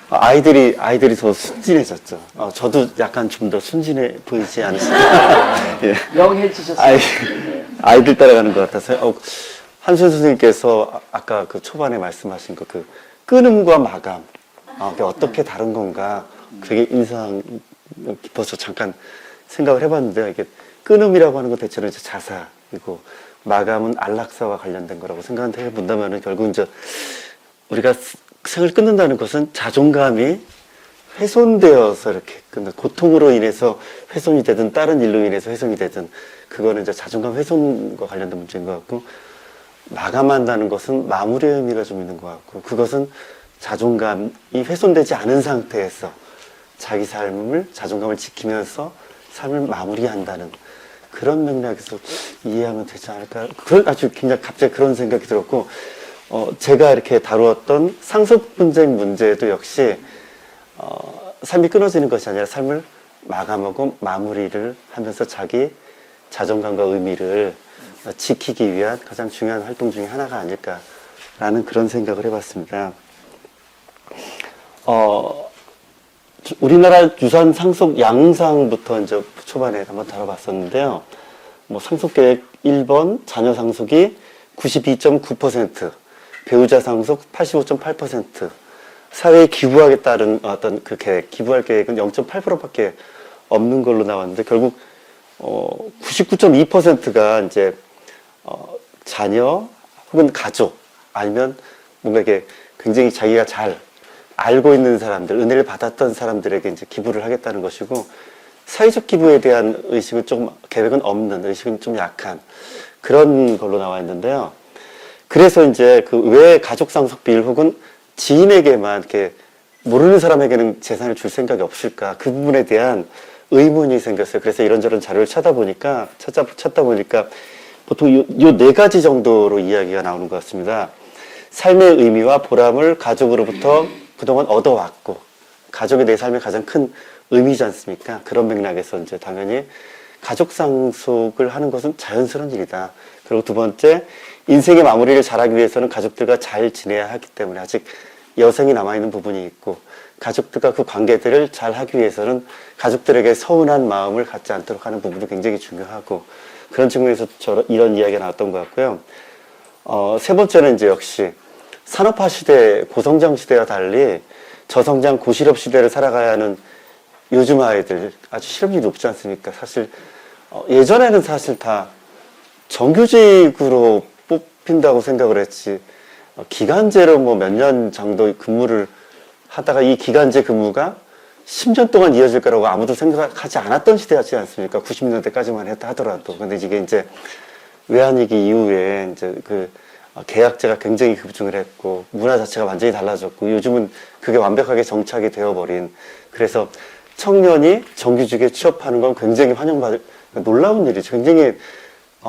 아이들이 더 순진해졌죠. 저도 약간 좀 더 순진해 보이지 않으십니까? 예. 명해지셨어요. 아이들 따라가는 것 같아서. 한순 선생님께서 아까 그 초반에 말씀하신 그 끊음과 마감, 그게 어떻게 다른 건가 되게 인상 깊어서 잠깐 생각을 해봤는데요. 이게 끊음이라고 하는 건 대체로 이제 자사이고 마감은 안락사와 관련된 거라고 생각을 해본다면은 결국 이제 우리가 생을 끊는다는 것은 자존감이 훼손되어서 이렇게 끊는, 고통으로 인해서 훼손이 되든 다른 일로 인해서 훼손이 되든 그거는 이제 자존감 훼손과 관련된 문제인 것 같고, 마감한다는 것은 마무리의 의미가 좀 있는 것 같고, 그것은 자존감이 훼손되지 않은 상태에서 자기 삶을, 자존감을 지키면서 삶을 마무리한다는 그런 맥락에서 이해하면 되지 않을까. 아주 굉장히 갑자기 그런 생각이 들었고, 제가 이렇게 다루었던 상속 분쟁 문제도 역시, 삶이 끊어지는 것이 아니라 삶을 마감하고 마무리를 하면서 자기 자존감과 의미를 지키기 위한 가장 중요한 활동 중에 하나가 아닐까라는 그런 생각을 해봤습니다. 우리나라 유산 상속 양상부터 이제 초반에 한번 다뤄봤었는데요. 뭐 상속계획 1번 자녀 상속이 92.9%, 배우자 상속 85.8%, 사회에 기부하게 따른 어떤 그 계획, 기부할 계획은 0.8%밖에 없는 걸로 나왔는데, 결국 99.2%가 이제 자녀 혹은 가족, 아니면 뭔가 이게 굉장히 자기가 잘 알고 있는 사람들, 은혜를 받았던 사람들에게 이제 기부를 하겠다는 것이고, 사회적 기부에 대한 의식은 조금, 계획은 없는, 의식은 좀 약한 그런 걸로 나와 있는데요. 그래서 이제 그 왜 가족 상속 비율 혹은 지인에게만 이렇게 모르는 사람에게는 재산을 줄 생각이 없을까, 그 부분에 대한 의문이 생겼어요. 그래서 이런저런 자료를 찾다 보니까 보통 요 네 가지 정도로 이야기가 나오는 것 같습니다. 삶의 의미와 보람을 가족으로부터 그동안 얻어왔고, 가족이 내 삶의 가장 큰 의미지 않습니까? 그런 맥락에서 이제 당연히 가족 상속을 하는 것은 자연스러운 일이다. 그리고 두 번째, 인생의 마무리를 잘하기 위해서는 가족들과 잘 지내야 하기 때문에 아직 여생이 남아있는 부분이 있고, 가족들과 그 관계들을 잘 하기 위해서는 가족들에게 서운한 마음을 갖지 않도록 하는 부분도 굉장히 중요하고, 그런 측면에서 이런 이야기가 나왔던 것 같고요. 세 번째는 이제 역시 산업화 시대, 고성장 시대와 달리 저성장 고실업 시대를 살아가야 하는 요즘 아이들 아주 실업률이 높지 않습니까? 사실 예전에는 사실 다 정규직으로 뽑힌다고 생각을 했지, 기간제로 뭐 몇 년 정도 근무를 하다가 이 기간제 근무가 10년 동안 이어질 거라고 아무도 생각하지 않았던 시대였지 않습니까? 90년대까지만 했다 하더라도. 근데 이게 이제 외환위기 이후에 이제 그 계약제가 굉장히 급증을 했고, 문화 자체가 완전히 달라졌고, 요즘은 그게 완벽하게 정착이 되어버린, 그래서 청년이 정규직에 취업하는 건 굉장히 환영받을, 놀라운 일이죠. 굉장히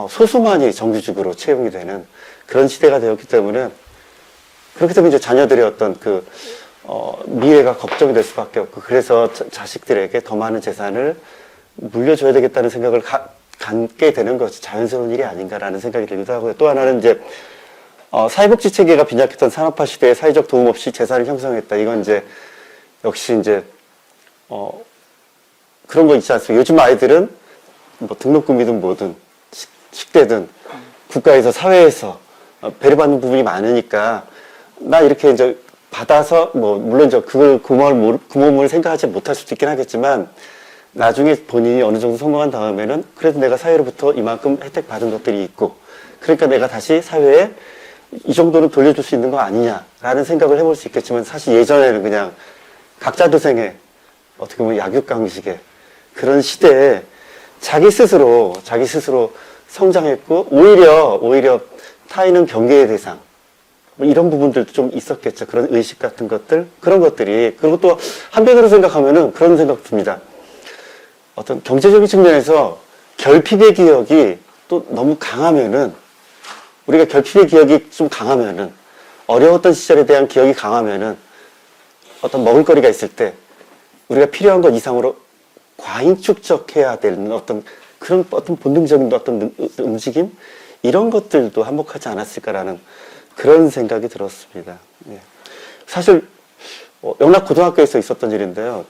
소수만이 정규직으로 채용이 되는 그런 시대가 되었기 때문에, 그렇기 때문에 이제 자녀들의 어떤 미래가 걱정이 될 수밖에 없고, 그래서 자식들에게 더 많은 재산을 물려줘야 되겠다는 생각을 갖게 되는 것이 자연스러운 일이 아닌가라는 생각이 들기도 하고요. 또 하나는 이제, 사회복지 체계가 빈약했던 산업화 시대에 사회적 도움 없이 재산을 형성했다. 이건 이제, 역시 이제, 그런 거 있지 않습니까? 요즘 아이들은 뭐 등록금이든 뭐든, 식대든, 국가에서, 사회에서 배려받는 부분이 많으니까, 나 이렇게 이제 받아서, 뭐, 물론 그걸 고마움을 생각하지 못할 수도 있긴 하겠지만, 나중에 본인이 어느 정도 성공한 다음에는 그래도 내가 사회로부터 이만큼 혜택 받은 것들이 있고, 그러니까 내가 다시 사회에 이 정도는 돌려줄 수 있는 거 아니냐라는 생각을 해볼 수 있겠지만, 사실 예전에는 그냥 각자 도생의 어떻게 보면 약육강식의 그런 시대에 자기 스스로 성장했고, 오히려 타인은 경계의 대상, 뭐 이런 부분들도 좀 있었겠죠. 그런 의식 같은 것들, 그런 것들이. 그리고 또 한편으로 생각하면은 그런 생각 듭니다. 어떤 경제적인 측면에서 결핍의 기억이 또 너무 강하면은, 우리가 결핍의 기억이 좀 강하면은, 어려웠던 시절에 대한 기억이 강하면은, 어떤 먹을거리가 있을 때 우리가 필요한 것 이상으로 과잉 축적해야 되는 어떤 그런 어떤 본능적인 어떤 움직임, 이런 것들도 한몫하지 않았을까라는 그런 생각이 들었습니다. 예. 사실 영락고등학교에서 있었던 일인데요.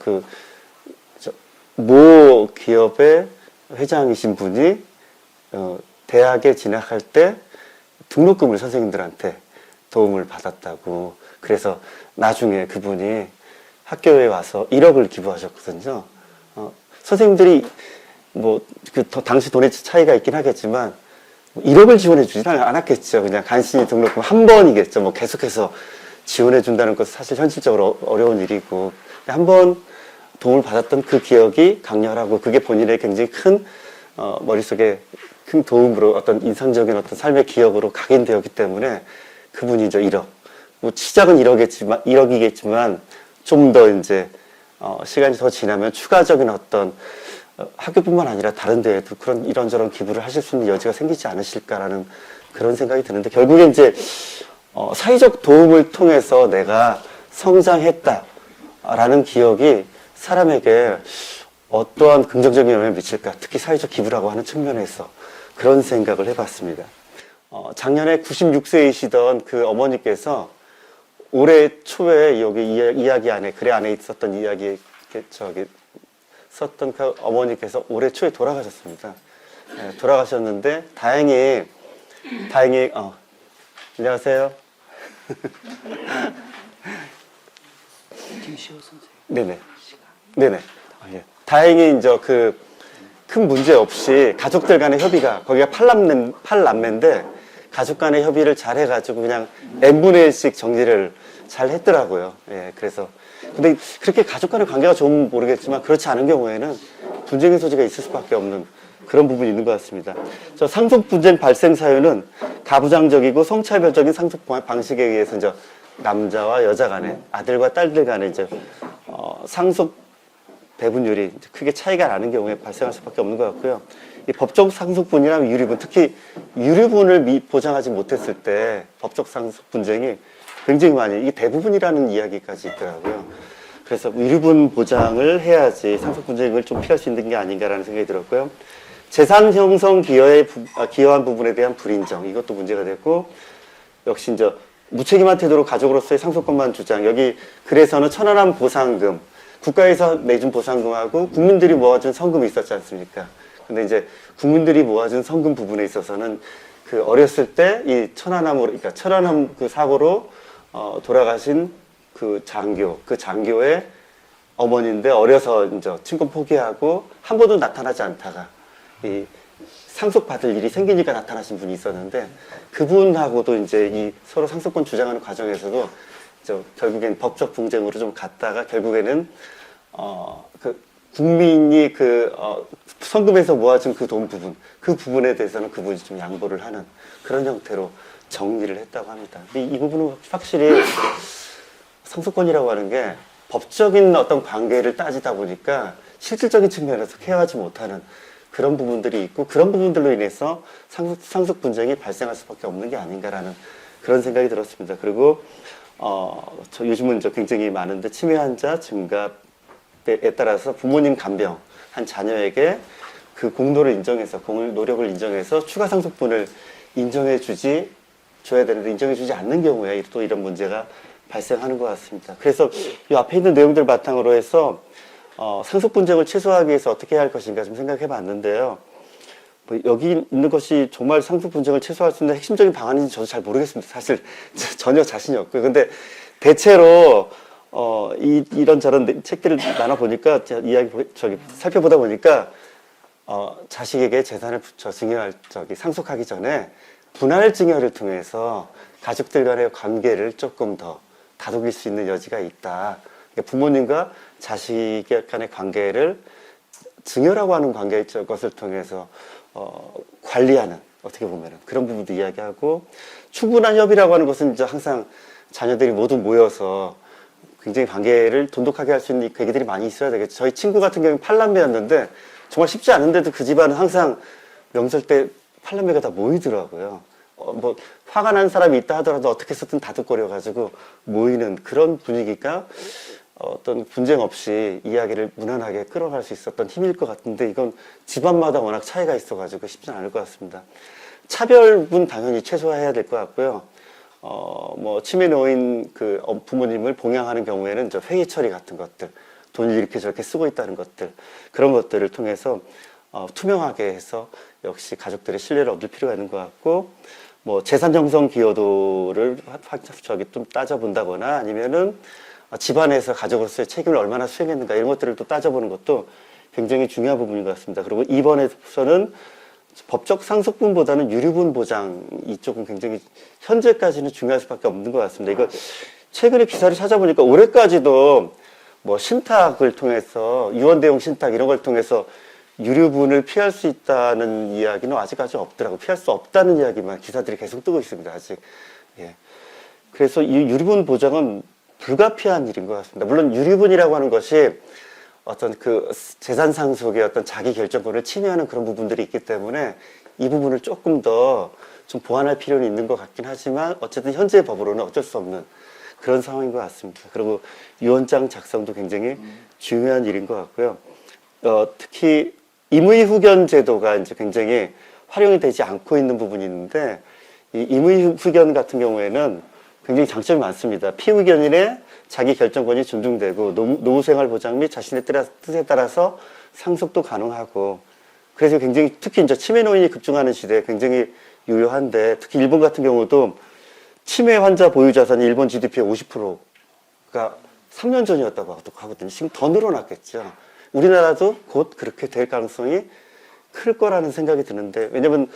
모 기업의 회장이신 분이 대학에 진학할 때 등록금을 선생님들한테 도움을 받았다고. 그래서 나중에 그분이 학교에 와서 1억을 기부하셨거든요. 선생님들이 당시 돈의 차이가 있긴 하겠지만 1억을 지원해 주진 않았겠죠. 그냥 간신히 등록금 한 번이겠죠. 뭐 계속해서 지원해 준다는 것은 사실 현실적으로 어려운 일이고, 한 번 도움을 받았던 그 기억이 강렬하고, 그게 본인의 굉장히 큰 머릿속에 큰 도움으로 어떤 인상적인 어떤 삶의 기억으로 각인되었기 때문에 그분이 이제 1억, 뭐 시작은 1억이겠지만 좀 더 이제 시간이 더 지나면 추가적인 어떤 학교뿐만 아니라 다른 데에도 그런 이런저런 기부를 하실 수 있는 여지가 생기지 않으실까라는 그런 생각이 드는데, 결국에 이제 사회적 도움을 통해서 내가 성장했다라는 기억이 사람에게 어떠한 긍정적인 영향을 미칠까, 특히 사회적 기부라고 하는 측면에서 그런 생각을 해봤습니다. 작년에 96세이시던 그 어머니께서 올해 초에 여기 이야기 안에, 글에 안에 있었던 이야기, 썼던 그 어머니께서 올해 초에 돌아가셨습니다. 네, 돌아가셨는데, 다행히, 안녕하세요. 김시호 선생님. 네네. 네네. 예. 다행히 이제 큰 문제 없이 가족들 간의 협의가, 거기가 팔남매인데, 가족 간의 협의를 잘 해가지고 그냥 n분의 1씩 정리를 잘 했더라고요. 예, 그래서. 근데 그렇게 가족 간의 관계가 좋으면 모르겠지만, 그렇지 않은 경우에는 분쟁의 소지가 있을 수밖에 없는 그런 부분이 있는 것 같습니다. 저 상속 분쟁 발생 사유는 가부장적이고 성차별적인 상속 방식에 의해서 이제 남자와 여자 간에, 아들과 딸들 간에 이제 상속 배분율이 크게 차이가 나는 경우에 발생할 수밖에 없는 것 같고요. 이 법적 상속분이나 유류분, 특히 유류분을 보장하지 못했을 때 법적 상속 분쟁이 굉장히 많이, 이게 대부분이라는 이야기까지 있더라고요. 그래서 유류분 보장을 해야지 상속 분쟁을 좀 피할 수 있는 게 아닌가라는 생각이 들었고요. 재산 형성 기여한 부분에 대한 불인정, 이것도 문제가 됐고, 역시 이제 무책임한 태도로 가족으로서의 상속권만 주장, 여기 글에서는 천안함 보상금, 국가에서 내준 보상금하고 국민들이 모아준 성금이 있었지 않습니까? 근데 이제 국민들이 모아준 성금 부분에 있어서는 그 어렸을 때 이 그러니까 천안함 그 사고로 돌아가신 그 장교의 어머니인데, 어려서 이제 친권 포기하고 한 번도 나타나지 않다가 이 상속받을 일이 생기니까 나타나신 분이 있었는데, 그분하고도 이제 이 서로 상속권 주장하는 과정에서도 결국엔 법적 분쟁으로 좀 갔다가, 결국에는 국민이 성금에서 모아준 그 돈 부분, 그 부분에 대해서는 그분이 좀 양보를 하는 그런 형태로 정리를 했다고 합니다. 근데 이 부분은 확실히 상속권이라고 하는 게 법적인 어떤 관계를 따지다 보니까 실질적인 측면에서 케어하지 못하는 그런 부분들이 있고, 그런 부분들로 인해서 상속 분쟁이 발생할 수밖에 없는 게 아닌가라는 그런 생각이 들었습니다. 그리고 요즘은 굉장히 많은데, 치매 환자 증가에 따라서 부모님 간병 한 자녀에게 그 공로를 인정해서, 노력을 인정해서 추가 상속분을 줘야 되는데 인정해주지 않는 경우에 또 이런 문제가 발생하는 것 같습니다. 그래서 이 앞에 있는 내용들 바탕으로 해서 상속 분쟁을 최소화하기 위해서 어떻게 해야 할 것인가 좀 생각해 봤는데요. 여기 있는 것이 정말 상속 분쟁을 최소화할 수 있는 핵심적인 방안인지 저도 잘 모르겠습니다. 사실 전혀 자신이 없고요. 근데 대체로 이런저런 책들을 나눠보니까, 살펴보다 보니까 자식에게 재산을 상속하기 전에 분할 증여를 통해서 가족들 간의 관계를 조금 더 다독일 수 있는 여지가 있다. 그러니까 부모님과 자식 간의 관계를 증여라고 하는 관계의 것을 통해서 관리하는, 어떻게 보면은 그런 부분도 이야기하고, 충분한 협의라고 하는 것은 이제 항상 자녀들이 모두 모여서 굉장히 관계를 돈독하게 할 수 있는 계기들이 많이 있어야 되겠죠. 저희 친구 같은 경우는 8남매였는데 정말 쉽지 않은데도 그 집안은 항상 명절 때 8남매가 다 모이더라고요. 화가 난 사람이 있다 하더라도 어떻게 해서든 다독거려가지고 모이는 그런 분위기가 어떤 분쟁 없이 이야기를 무난하게 끌어갈 수 있었던 힘일 것 같은데, 이건 집안마다 워낙 차이가 있어가지고 쉽지 않을 것 같습니다. 차별분 당연히 최소화해야 될 것 같고요. 뭐 치매 노인 그 부모님을 봉양하는 경우에는 저 회의 처리 같은 것들, 돈을 이렇게 저렇게 쓰고 있다는 것들, 그런 것들을 통해서 투명하게 해서 역시 가족들의 신뢰를 얻을 필요가 있는 것 같고, 뭐 재산 형성 기여도를 저기 좀 따져본다거나 아니면은 집안에서 가족으로서의 책임을 얼마나 수행했는가 이런 것들을 또 따져보는 것도 굉장히 중요한 부분인 것 같습니다. 그리고 이번에서는 법적 상속분보다는 유류분 보장 이쪽은 굉장히 현재까지는 중요할 수밖에 없는 것 같습니다. 이거 최근에 기사를 찾아보니까 올해까지도 뭐 신탁을 통해서 유언 대용 신탁 이런 걸 통해서 유류분을 피할 수 있다는 이야기는 아직까지 없더라고요. 피할 수 없다는 이야기만 기사들이 계속 뜨고 있습니다. 아직. 예. 그래서 이 유류분 보장은 불가피한 일인 것 같습니다. 물론 유류분이라고 하는 것이 어떤 그 재산 상속의 어떤 자기 결정권을 침해하는 그런 부분들이 있기 때문에 이 부분을 조금 더 좀 보완할 필요는 있는 것 같긴 하지만 어쨌든 현재 법으로는 어쩔 수 없는 그런 상황인 것 같습니다. 그리고 유언장 작성도 굉장히 중요한 일인 것 같고요. 특히 임의후견 제도가 이제 굉장히 활용이 되지 않고 있는 부분이 있는데 이 임의후견 같은 경우에는 굉장히 장점이 많습니다. 피의견인의 자기 결정권이 존중되고 노후생활 보장 및 자신의 뜻에 따라서 상속도 가능하고 그래서 굉장히 특히 이제 치매 노인이 급증하는 시대에 굉장히 유효한데 특히 일본 같은 경우도 치매 환자 보유 자산이 일본 GDP의 50%가 3년 전이었다고 하거든요. 지금 더 늘어났겠죠. 우리나라도 곧 그렇게 될 가능성이 클 거라는 생각이 드는데 왜냐면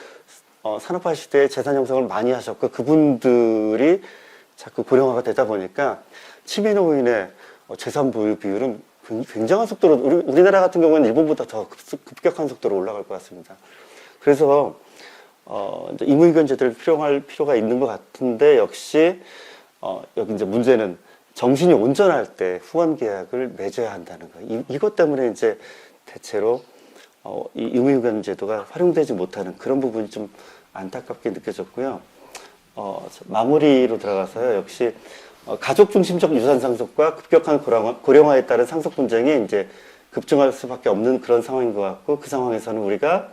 산업화 시대에 재산 형성을 많이 하셨고 그분들이 자꾸 고령화가 되다 보니까 치매 노인의 재산 보유 비율은 굉장한 속도로 우리나라 같은 경우는 일본보다 더 급격한 속도로 올라갈 것 같습니다. 그래서 이제 임의견 제도를 필요할 필요가 있는 것 같은데 역시 여기 이제 문제는 정신이 온전할 때 후원 계약을 맺어야 한다는 거. 이것 때문에 이제 대체로 이 임의견 제도가 활용되지 못하는 그런 부분이 좀 안타깝게 느껴졌고요. 마무리로 들어가서요. 역시 가족 중심적 유산 상속과 급격한 고령화에 따른 상속 분쟁이 이제 급증할 수밖에 없는 그런 상황인 것 같고 그 상황에서는 우리가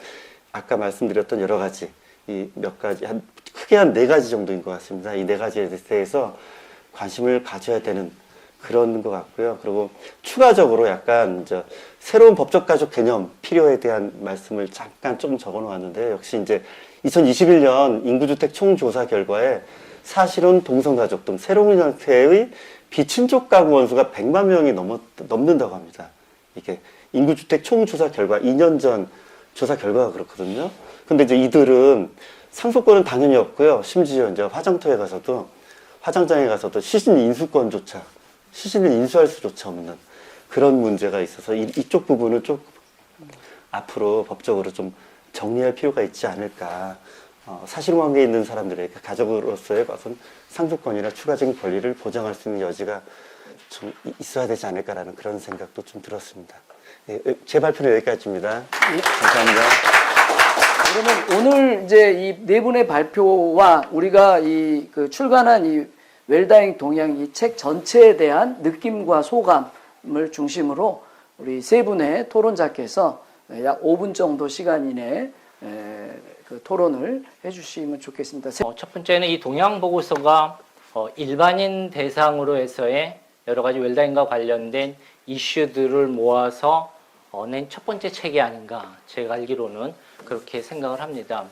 아까 말씀드렸던 여러 가지 이 몇 가지 크게 한 4가지 정도인 것 같습니다. 이 4가지에 대해서 관심을 가져야 되는 그런 것 같고요. 그리고 추가적으로 약간 이제 새로운 법적 가족 개념 필요에 대한 말씀을 잠깐 조금 적어 놓았는데 역시 이제 2021년 인구주택 총조사 결과에 사실혼 동성가족 등 새로운 형태의 비친족 가구 원수가 100만 명이 넘는다고 합니다. 이게 인구주택 총조사 결과 2년 전 조사 결과가 그렇거든요. 근데 이제 이들은 상속권은 당연히 없고요. 심지어 이제 화장터에 가서도 화장장에 가서도 시신 인수권조차 시신을 인수할 수조차 없는 그런 문제가 있어서 이쪽 부분을 좀 앞으로 법적으로 좀 정리할 필요가 있지 않을까. 사실관계에 있는 사람들에게 가족으로서의 어떤 상속권이나 추가적인 권리를 보장할 수 있는 여지가 좀 있어야 되지 않을까라는 그런 생각도 좀 들었습니다. 네, 제 발표는 여기까지입니다. 감사합니다. 그러면 오늘 이제 이 4분의 발표와 우리가 그 출간한 이 웰다잉 동향 이 책 전체에 대한 느낌과 소감을 중심으로 우리 3분의 토론자께서 약 5분 정도 시간 이내에 그 토론을 해주시면 좋겠습니다. 첫 번째는 이 동향 보고서가 일반인 대상으로 해서의 여러 가지 웰다잉과 관련된 이슈들을 모아서 낸 첫 번째 책이 아닌가 제가 알기로는 그렇게 생각을 합니다.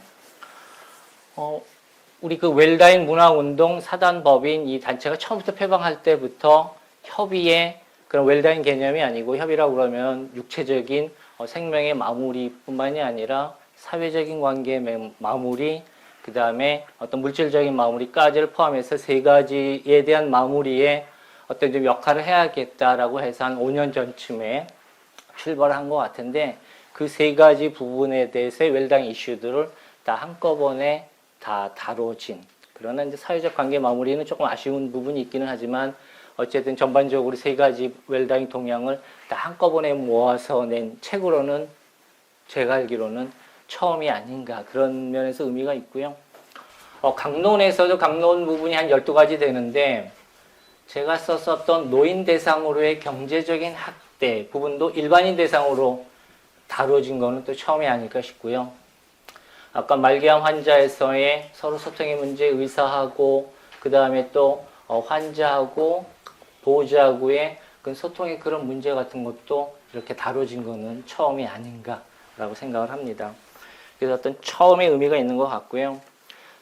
우리 그 웰다잉 문화운동 사단법인 이 단체가 처음부터 표방할 때부터 협의의 그런 웰다잉 개념이 아니고 협의라고 그러면 육체적인 생명의 마무리뿐만이 아니라 사회적인 관계의 마무리, 그 다음에 어떤 물질적인 마무리까지를 포함해서 3가지에 대한 마무리에 어떤 좀 역할을 해야겠다라고 해서 한 5년 전쯤에 출발을 한 것 같은데 그 3가지 부분에 대해서의 웰다잉 이슈들을 다 한꺼번에 다 다뤄진 그러나 이제 사회적 관계 마무리는 조금 아쉬운 부분이 있기는 하지만 어쨌든 전반적으로 3가지 웰다잉 동향을 다 한꺼번에 모아서 낸 책으로는 제가 알기로는 처음이 아닌가 그런 면에서 의미가 있고요. 강론에서도 강론 부분이 한 12가지 되는데 제가 썼었던 노인 대상으로의 경제적인 학대 부분도 일반인 대상으로 다뤄진 거는 또 처음이 아닐까 싶고요. 아까 말기암 환자에서의 서로 소통의 문제, 의사하고 그 다음에 또 환자하고 보호자하고의 그 소통의 그런 문제 같은 것도 이렇게 다뤄진 거는 처음이 아닌가라고 생각을 합니다. 그래서 어떤 처음의 의미가 있는 것 같고요.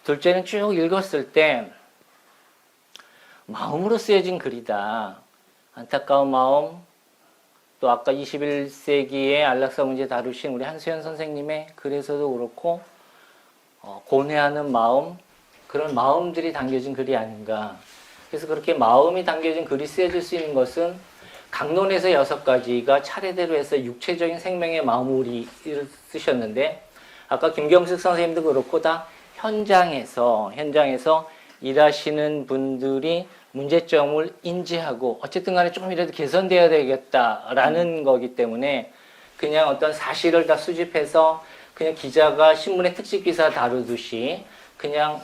둘째는 쭉 읽었을 때 마음으로 쓰여진 글이다. 안타까운 마음, 또 아까 21세기의 안락사 문제 다루신 우리 한수연 선생님의 글에서도 그렇고 고뇌하는 마음, 그런 마음들이 담겨진 글이 아닌가. 그래서 그렇게 마음이 담겨진 글이 쓰여질 수 있는 것은 강론에서 6가지가 차례대로 해서 육체적인 생명의 마무리를 쓰셨는데 아까 김경숙 선생님도 그렇고 다 현장에서 일하시는 분들이 문제점을 인지하고 어쨌든 간에 조금이라도 개선돼야 되겠다라는 거기 때문에 그냥 어떤 사실을 다 수집해서 그냥 기자가 신문의 특집 기사 다루듯이 그냥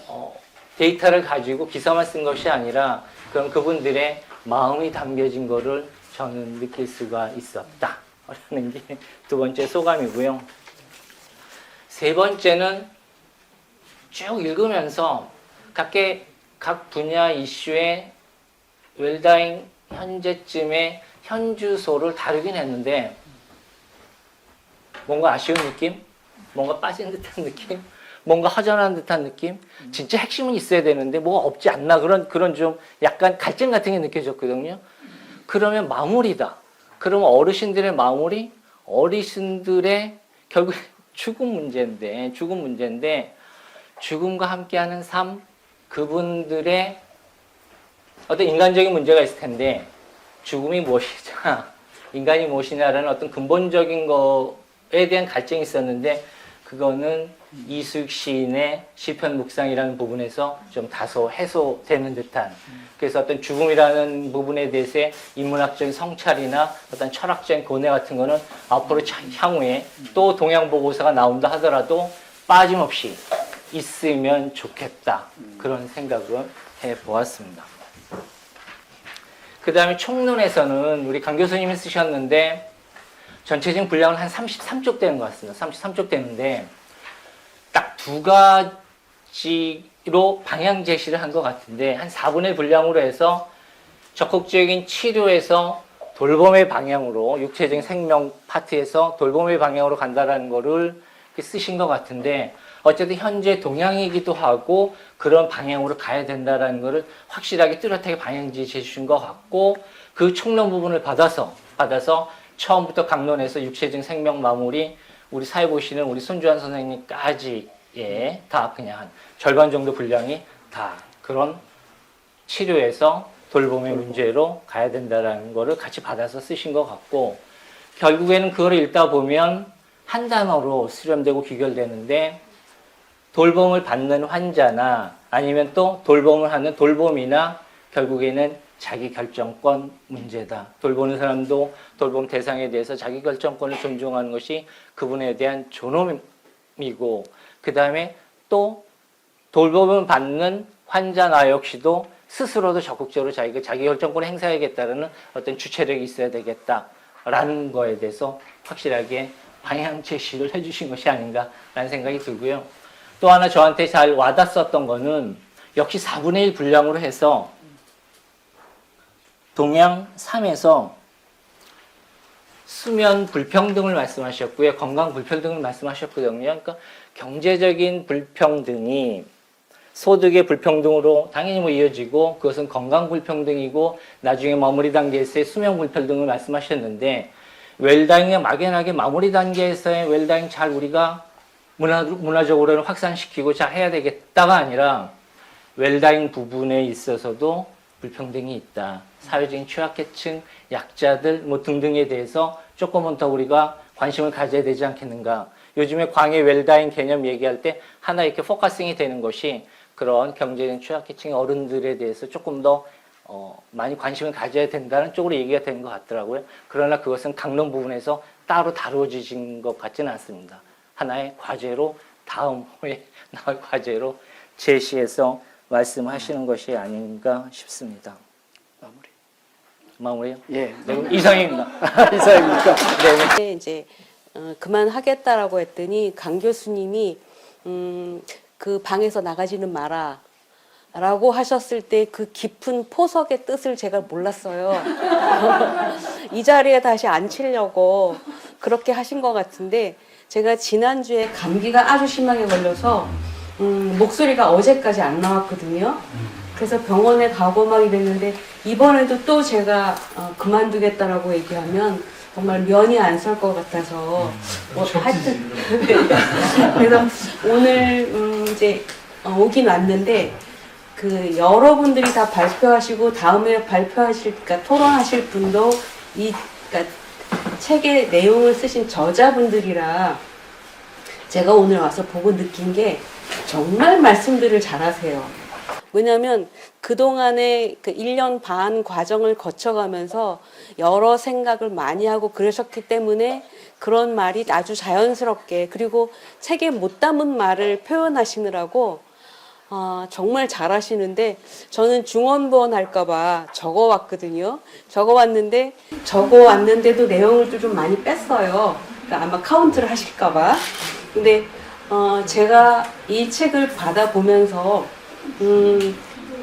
데이터를 가지고 기사만 쓴 것이 아니라 그런 그분들의 마음이 담겨진 거를 저는 느낄 수가 있었다라는 게 두 번째 소감이고요. 세 번째는 쭉 읽으면서 각 분야 이슈의 웰다잉 현재쯤의 현주소를 다루긴 했는데 뭔가 아쉬운 느낌? 뭔가 빠진 듯한 느낌? 뭔가 허전한 듯한 느낌? 진짜 핵심은 있어야 되는데 뭐가 없지 않나 그런 좀 약간 갈증 같은 게 느껴졌거든요. 그러면 마무리다. 그러면 어르신들의 마무리? 어르신들의 결국 죽음 문제인데 죽음과 함께하는 삶, 그분들의 어떤 인간적인 문제가 있을 텐데 죽음이 무엇이냐, 인간이 무엇이냐라는 어떤 근본적인 거에 대한 갈증이 있었는데 그거는 이수익 시인의 시편 묵상이라는 부분에서 좀 다소 해소되는 듯한, 그래서 어떤 죽음이라는 부분에 대해서의 인문학적인 성찰이나 어떤 철학적인 고뇌 같은 거는 앞으로 향후에 또 동양보고서가 나온다 하더라도 빠짐없이 있으면 좋겠다, 그런 생각을 해보았습니다. 그 다음에 총론에서는 우리 강 교수님이 쓰셨는데 전체적인 분량은 한 33쪽 되는 것 같습니다. 33쪽 되는데 딱 2가지로 방향 제시를 한 것 같은데 한 4분의 분량으로 해서 적극적인 치료에서 돌봄의 방향으로, 육체적인 생명 파트에서 돌봄의 방향으로 간다라는 거를 쓰신 것 같은데 어쨌든 현재 동향이기도 하고 그런 방향으로 가야 된다라는 거를 확실하게 뚜렷하게 방향지 제시한 것 같고, 그 총론 부분을 받아서 처음부터 강론에서 육체적인 생명 마무리, 우리 사회 보시는 우리 손주환 선생님까지 다 그냥 한 절반 정도 분량이 다 그런 치료에서 돌봄의 문제로 가야 된다라는 거를 같이 받아서 쓰신 것 같고, 결국에는 그걸 읽다 보면 한 단어로 수렴되고 귀결되는데 돌봄을 받는 환자나 아니면 또 돌봄을 하는 돌봄이나 결국에는 자기 결정권 문제다. 돌보는 사람도 돌봄 대상에 대해서 자기 결정권을 존중하는 것이 그분에 대한 존엄이고, 그 다음에 또 돌봄을 받는 환자 나 역시도 스스로도 적극적으로 자기 결정권을 행사해야겠다는 어떤 주체력이 있어야 되겠다라는 거에 대해서 확실하게 방향 제시를 해주신 것이 아닌가라는 생각이 들고요. 또 하나 저한테 잘 와닿았던 거는 역시 4분의 1 분량으로 해서 동양 3에서 수면 불평등을 말씀하셨고요. 건강 불평등을 말씀하셨거든요. 그러니까 경제적인 불평등이 소득의 불평등으로 당연히 이어지고 그것은 건강 불평등이고 나중에 마무리 단계에서의 수면 불평등을 말씀하셨는데, 웰다잉의 막연하게 마무리 단계에서의 웰다잉 잘 우리가 문화적으로는 확산시키고 잘 해야 되겠다가 아니라 웰다잉 부분에 있어서도 불평등이 있다. 사회적인 취약계층, 약자들 등등에 대해서 조금은 더 우리가 관심을 가져야 되지 않겠는가. 요즘에 광해 웰다잉 개념 얘기할 때 하나 이렇게 포커싱이 되는 것이 그런 경제적인 취약계층의 어른들에 대해서 조금 더 많이 관심을 가져야 된다는 쪽으로 얘기가 되는 것 같더라고요. 그러나 그것은 강론 부분에서 따로 다루어진 것 같지는 않습니다. 하나의 과제로 다음 후에 나올 과제로 제시해서 말씀하시는 것이 아닌가 싶습니다. 마무리요? 예. 네, 이상입니다. 이사입니까? 이제 그만하겠다라고 했더니 강 교수님이 그 방에서 나가지는 마라. 라고 하셨을 때 그 깊은 포석의 뜻을 제가 몰랐어요. 이 자리에 다시 앉히려고 그렇게 하신 것 같은데, 제가 지난주에 감기가 아주 심하게 걸려서 목소리가 어제까지 안 나왔거든요. 그래서 병원에 가고 막 이랬는데, 이번에도 또 제가 그만두겠다라고 얘기하면 정말 면이 안 설 것 같아서 하여튼 그래서 오늘 이제 오긴 왔는데, 그 여러분들이 다 발표하시고 다음에 발표하실, 그러니까 토론하실 분도 그러니까 책의 내용을 쓰신 저자분들이라 제가 오늘 와서 보고 느낀 게 정말 말씀들을 잘하세요. 왜냐하면 그동안의 그 1년 반 과정을 거쳐가면서 여러 생각을 많이 하고 그러셨기 때문에 그런 말이 아주 자연스럽게, 그리고 책에 못 담은 말을 표현하시느라고 정말 잘하시는데, 저는 중원본 할까봐 적어왔거든요. 적어왔는데도 내용을 좀 많이 뺐어요. 그러니까 아마 카운트를 하실까봐. 근데 제가 이 책을 받아보면서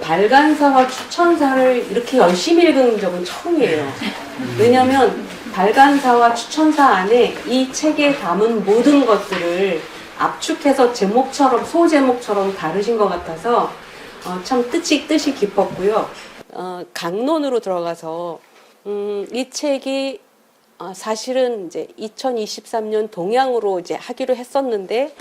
발간사와 추천사를 이렇게 열심히 읽은 적은 처음이에요. 왜냐하면 발간사와 추천사 안에 이 책에 담은 모든 것들을 압축해서 제목처럼, 소제목처럼 다루신 것 같아서 참 뜻이 깊었고요. 강론으로 들어가서 이 책이 사실은 이제 2023년 동양으로 이제 하기로 했었는데,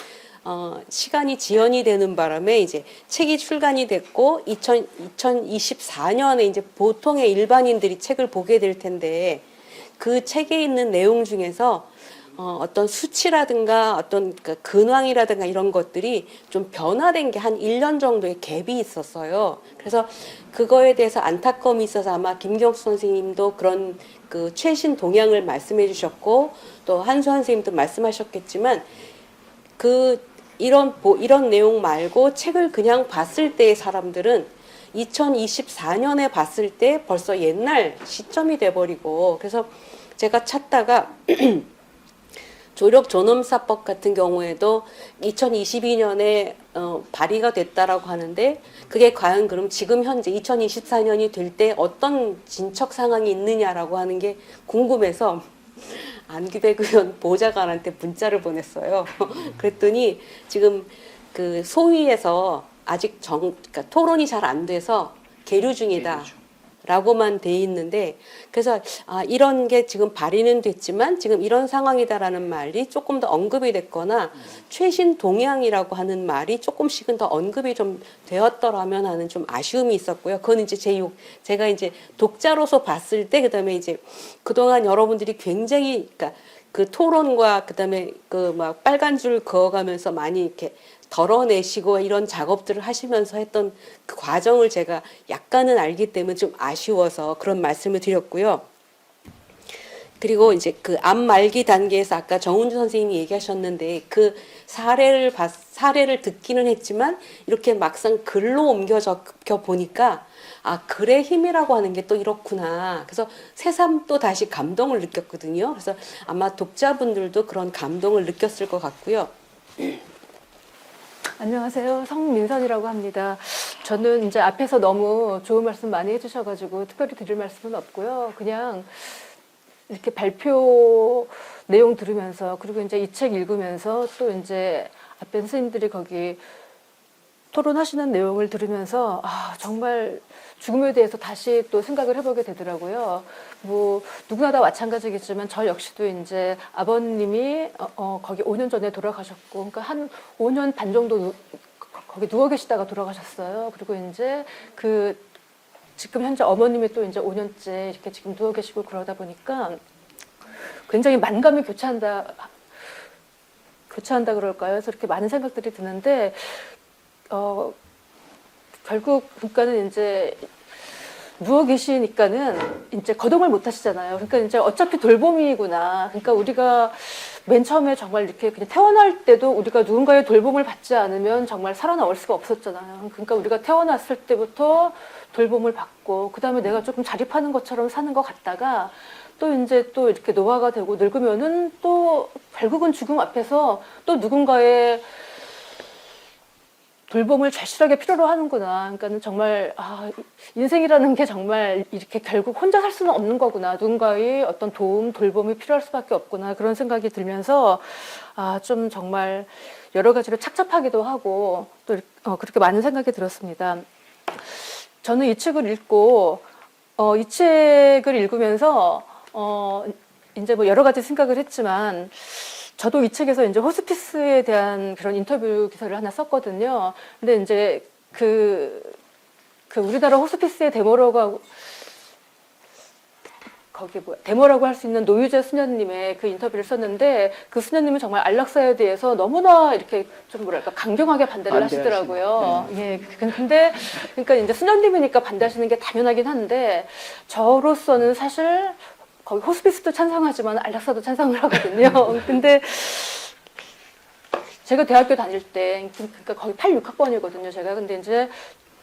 시간이 지연이 되는 바람에 이제 책이 출간이 됐고 2024년에 이제 보통의 일반인들이 책을 보게 될 텐데, 그 책에 있는 내용 중에서 어떤 수치라든가 어떤 근황이라든가 이런 것들이 좀 변화된 게 한 1년 정도의 갭이 있었어요. 그래서 그거에 대해서 안타까움이 있어서 아마 김경수 선생님도 그런 그 최신 동향을 말씀해 주셨고, 또 한수 선생님도 말씀하셨겠지만, 이런 내용 말고 책을 그냥 봤을 때의 사람들은 2024년에 봤을 때 벌써 옛날 시점이 돼버리고, 그래서 제가 찾다가 조력존엄사법 같은 경우에도 2022년에 발의가 됐다라고 하는데, 그게 과연 그럼 지금 현재 2024년이 될 때 어떤 진척 상황이 있느냐라고 하는 게 궁금해서 안규백 의원 보좌관한테 문자를 보냈어요. 그랬더니 지금 그 소위에서 아직 그러니까 토론이 잘 안 돼서 계류 중이다. 라고만 돼 있는데, 그래서 이런 게 지금 발의는 됐지만 지금 이런 상황이다라는 말이 조금 더 언급이 됐거나 최신 동향이라고 하는 말이 조금씩은 더 언급이 좀 되었더라면 하는 좀 아쉬움이 있었고요. 그건 이제 제가 이제 독자로서 봤을 때, 그다음에 이제 그동안 여러분들이 굉장히, 그러니까 그 토론과 그다음에 그 막 빨간 줄 그어가면서 많이 이렇게 덜어내시고 이런 작업들을 하시면서 했던 그 과정을 제가 약간은 알기 때문에 좀 아쉬워서 그런 말씀을 드렸고요. 그리고 이제 그 암 말기 단계에서 아까 정은주 선생님이 얘기하셨는데, 그 사례를 듣기는 했지만 이렇게 막상 글로 옮겨 적혀 보니까 글의 힘이라고 하는 게 또 이렇구나. 그래서 새삼 또 다시 감동을 느꼈거든요. 그래서 아마 독자분들도 그런 감동을 느꼈을 것 같고요. 안녕하세요. 성민선이라고 합니다. 저는 이제 앞에서 너무 좋은 말씀 많이 해주셔가지고 특별히 드릴 말씀은 없고요. 그냥 이렇게 발표 내용 들으면서, 그리고 이제 이 책 읽으면서, 또 이제 앞에 선생님들이 거기 토론하시는 내용을 들으면서 정말 죽음에 대해서 다시 또 생각을 해보게 되더라고요. 뭐 누구나 다 마찬가지겠지만 저 역시도 이제 아버님이 거기 5년 전에 돌아가셨고, 그러니까 한 5년 반 정도 거기 누워 계시다가 돌아가셨어요. 그리고 이제 지금 현재 어머님이 또 이제 5년째 이렇게 지금 누워 계시고, 그러다 보니까 굉장히 만감이 교차한다 그럴까요? 그래서 이렇게 많은 생각들이 드는데, 결국 그러니까는 이제 누워 계시니까는 이제 거동을 못 하시잖아요. 그러니까 이제 어차피 돌봄이구나. 그러니까 우리가 맨 처음에 정말 이렇게 그냥 태어날 때도 우리가 누군가의 돌봄을 받지 않으면 정말 살아나올 수가 없었잖아요. 그러니까 우리가 태어났을 때부터 돌봄을 받고, 그 다음에 내가 조금 자립하는 것처럼 사는 것 같다가 또 이제 또 이렇게 노화가 되고 늙으면은 또 결국은 죽음 앞에서 또 누군가의 돌봄을 절실하게 필요로 하는구나. 그러니까는 정말 인생이라는 게 정말 이렇게 결국 혼자 살 수는 없는 거구나. 누군가의 어떤 도움, 돌봄이 필요할 수밖에 없구나. 그런 생각이 들면서 좀 정말 여러 가지로 착잡하기도 하고 또 그렇게 많은 생각이 들었습니다. 저는 이 책을 읽고 이 책을 읽으면서 이제 뭐 여러 가지 생각을 했지만 저도 이 책에서 이제 호스피스에 대한 그런 인터뷰 기사를 하나 썼거든요. 근데 이제 그 우리나라 호스피스의 데모라고 할 수 있는 노유재 수녀님의 그 인터뷰를 썼는데 그 수녀님은 정말 안락사에 대해서 너무나 이렇게 좀 뭐랄까 강경하게 반대를 하시더라고요. 예. 근데 그러니까 이제 수녀님이니까 반대하시는 게 당연하긴 한데 저로서는 사실 거기 호스피스도 찬성하지만 안락사도 찬성을 하거든요. 근데 제가 대학교 다닐 때, 그러니까 거의 86학번이거든요, 제가. 근데 이제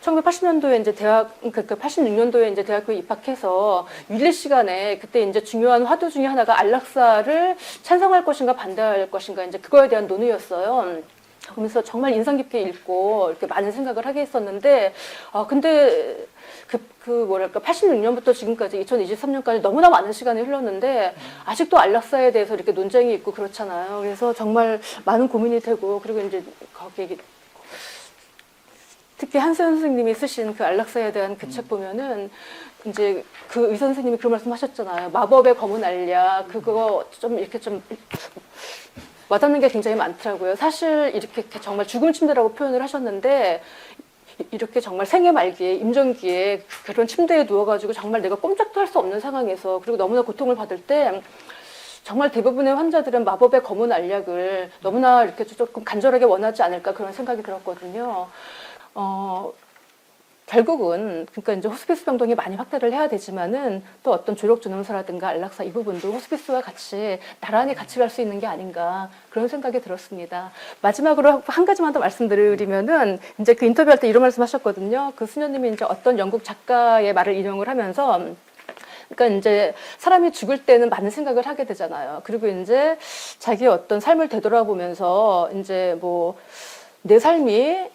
1980년도에 이제 86년도에 이제 대학교에 입학해서 윤리 시간에 그때 이제 중요한 화두 중에 하나가 안락사를 찬성할 것인가 반대할 것인가 이제 그거에 대한 논의였어요. 그러면서 정말 인상 깊게 읽고 이렇게 많은 생각을 하게 했었는데, 근데 뭐랄까 86년부터 지금까지 2023년까지 너무나 많은 시간이 흘렀는데 아직도 안락사에 대해서 이렇게 논쟁이 있고 그렇잖아요. 그래서 정말 많은 고민이 되고 그리고 이제 거기 특히 한수연 선생님이 쓰신 그 안락사에 대한 그 책 보면은 이제 그 의 선생님이 그런 말씀하셨잖아요. 마법의 검은 알약 그거 좀 이렇게 좀 와닿는 게 굉장히 많더라고요. 사실 이렇게 정말 죽음 침대라고 표현을 하셨는데 이렇게 정말 생애 말기에 임종기에 그런 침대에 누워가지고 정말 내가 꼼짝도 할 수 없는 상황에서 그리고 너무나 고통을 받을 때 정말 대부분의 환자들은 마법의 검은 알약을 너무나 이렇게 조금 간절하게 원하지 않을까 그런 생각이 들었거든요. 결국은 그러니까 이제 호스피스 병동이 많이 확대를 해야 되지만은 또 어떤 조력조nom사라든가 안락사 이 부분도 호스피스와 같이 나란히 같이 갈 수 있는 게 아닌가 그런 생각이 들었습니다. 마지막으로 한 가지만 더 말씀드리면은 이제 그 인터뷰할 때 이런 말씀하셨거든요. 그 수녀님이 이제 어떤 영국 작가의 말을 인용을 하면서 그러니까 이제 사람이 죽을 때는 많은 생각을 하게 되잖아요. 그리고 이제 자기의 어떤 삶을 되돌아보면서 이제 뭐 내 삶에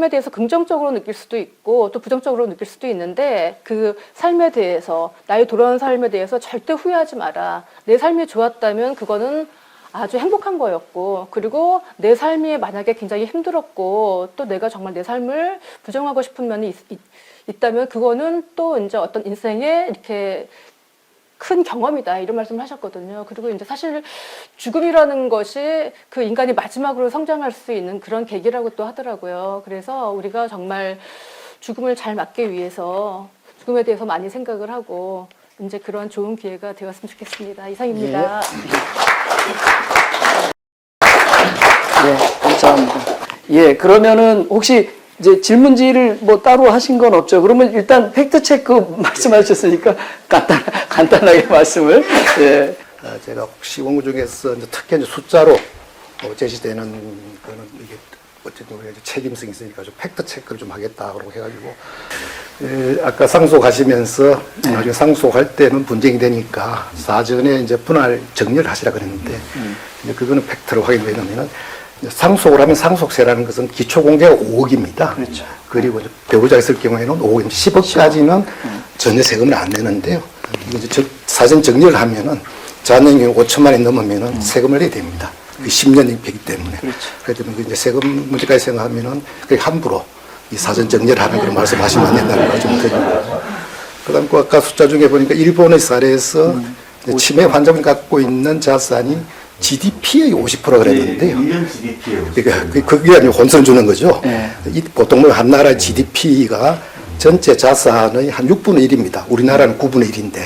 대해서 긍정적으로 느낄 수도 있고 또 부정적으로 느낄 수도 있는데 그 삶에 대해서 나의 돌아온 삶에 대해서 절대 후회하지 마라. 내 삶이 좋았다면 그거는 아주 행복한 거였고 그리고 내 삶이 만약에 굉장히 힘들었고 또 내가 정말 내 삶을 부정하고 싶은 면이 있다면 그거는 또 이제 어떤 인생에 이렇게 큰 경험이다 이런 말씀을 하셨거든요. 그리고 이제 사실 죽음이라는 것이 그 인간이 마지막으로 성장할 수 있는 그런 계기라고 또 하더라고요. 그래서 우리가 정말 죽음을 잘 맞기 위해서 죽음에 대해서 많이 생각을 하고 이제 그런 좋은 기회가 되었으면 좋겠습니다. 이상입니다. 감사합니다. 예, 그러면은 혹시 이제 질문지를 뭐 따로 하신 건 없죠? 그러면 일단 팩트체크 말씀하셨으니까 간단하게 말씀을. 예. 제가 혹시 원고 중에서 이제 특히 이제 숫자로 제시되는 거는 이게 어쨌든 우리가 이제 책임성이 있으니까 좀 팩트 체크를 좀 하겠다고 해가지고 아까 상속하시면서 나중에 상속할 때는 분쟁이 되니까 사전에 이제 분할 정리를 하시라 그랬는데 이제 그거는 팩트로 확인되냐면은 상속을 하면 상속세라는 것은 기초공제가 5억입니다. 그렇죠. 그리고 배우자가 있을 경우에는 5억입니다. 10억까지는 전혀 세금을 안 내는데요. 이거 이제 사전 정리를 하면은 자녀의 경우 5천만 원이 넘으면은 세금을 내야 됩니다. 10년이 되기 때문에. 그렇죠. 그렇기 때문에 이제 세금 문제까지 생각하면은 그게 함부로 이 사전 정리를 하는 그런 말씀하시면 안 된다는 걸 좀 드립니다. 그 다음 아까 숫자 중에 보니까 일본의 사례에서 치매 환자분이 갖고 있는 자산이 GDP의 50%가 그랬는데요. 1년 GDP에 그러니까 그게 아니고 혼선 주는 거죠. 네. 보통 한 나라의 GDP가 전체 자산의 한 6분의 1입니다. 우리나라는 9분의 1인데.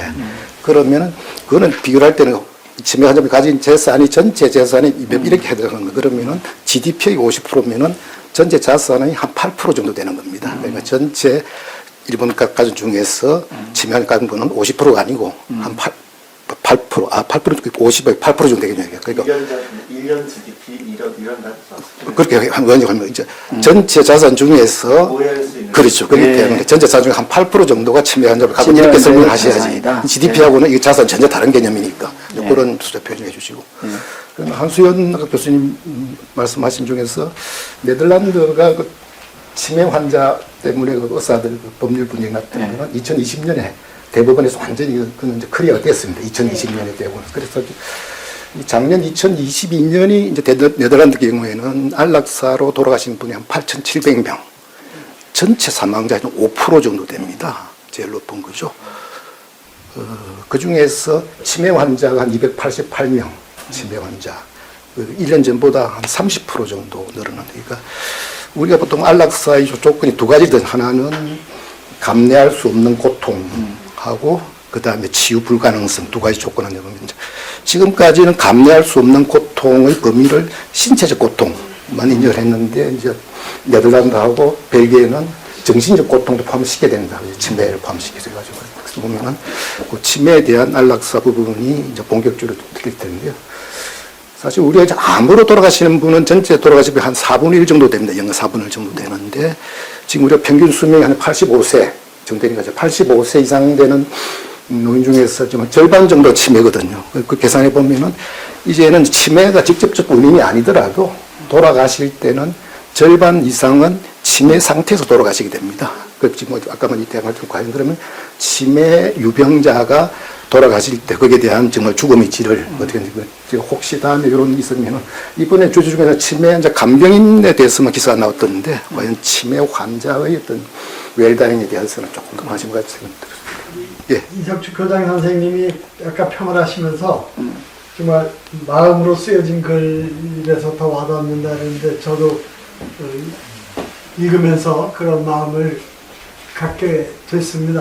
그러면은 그거는 비교를 할 때는 치매 환자분이 가진 재산이 전체 재산이 이렇게 해당하는 거. 그러면은 GDP의 50%면은 전체 자산의 한 8% 정도 되는 겁니다. 그러니까 전체 일본 가족 중에서 치매 환자 가진 분은 50%가 아니고 한 8%, 50에 8% 정도 되겠네요. 그러니까 1년 GDP 이런 그렇게 하면 이제 전체 자산 중에서 오해할 수 있는 그렇죠. 그렇기 때문에 전체 자산 중에 한 8% 정도가 치매 환자를 갖고 치매 이렇게 설명을 환자의 하셔야지. 자산이다. GDP하고는 이 자산 전혀 다른 개념이니까 그런 숫자 표현해 주시고. 그럼 한수연 교수님 말씀하신 중에서 네덜란드가 치매 환자 때문에 그 의사들 그 법률 분쟁 났던 거는 2020년에 대법원에서 완전히 그는 이제 클리어가 됐습니다. 2020년에 대법원. 그래서 작년 2022년이 이제 네덜란드 경우에는 안락사로 돌아가신 분이 한 8,700명. 전체 사망자의 5% 정도 됩니다. 제일 높은 거죠. 그 중에서 치매 환자가 한 288명, 치매 환자. 1년 전보다 한 30% 정도 늘어난다. 그러니까 우리가 보통 안락사의 조건이 두 가지든 하나는 감내할 수 없는 고통하고 그 다음에 치유 불가능성 두 가지 조건을 내보면 지금까지는 감내할 수 없는 고통의 범위를 신체적 고통만 인정을 했는데 이제 네덜란드하고 벨기에는 정신적 고통도 포함시켜야 된다. 치매를 포함시켜서 가지고 그래서 보면은 그 치매에 대한 안락사 부분이 이제 본격적으로 들릴 텐데요. 사실 우리가 이제 암으로 돌아가시는 분은 전체 돌아가시면 한 4분의 1 정도 됩니다. 영하 4분의 1 정도 되는데 지금 우리가 평균 수명이 한 85세 정도 되니까 85세 이상 되는 노인 중에서 좀 절반 정도 치매거든요. 그 계산해 보면은 이제는 치매가 직접적 원인이 아니더라도 돌아가실 때는 절반 이상은 치매 상태에서 돌아가시게 됩니다. 그 지금 아까 이때가 좀 과연 그러면 치매 유병자가 돌아가실 때 거기에 대한 정말 죽음의 질을 어떻게 혹시 다음에 이런 있으면은 이번에 주제 중에서 치매 환자 간병인에 대해서만 기사가 나왔던데 과연 치매 환자의 어떤 웰다잉에 대해서는 조금 더 관심 가지고 생각들었습니다. 예. 이석주 교장 선생님이 아까 평을 하시면서 정말 마음으로 쓰여진 글이라서 더 와닿는다는데 저도 읽으면서 그런 마음을 갖게 됐습니다.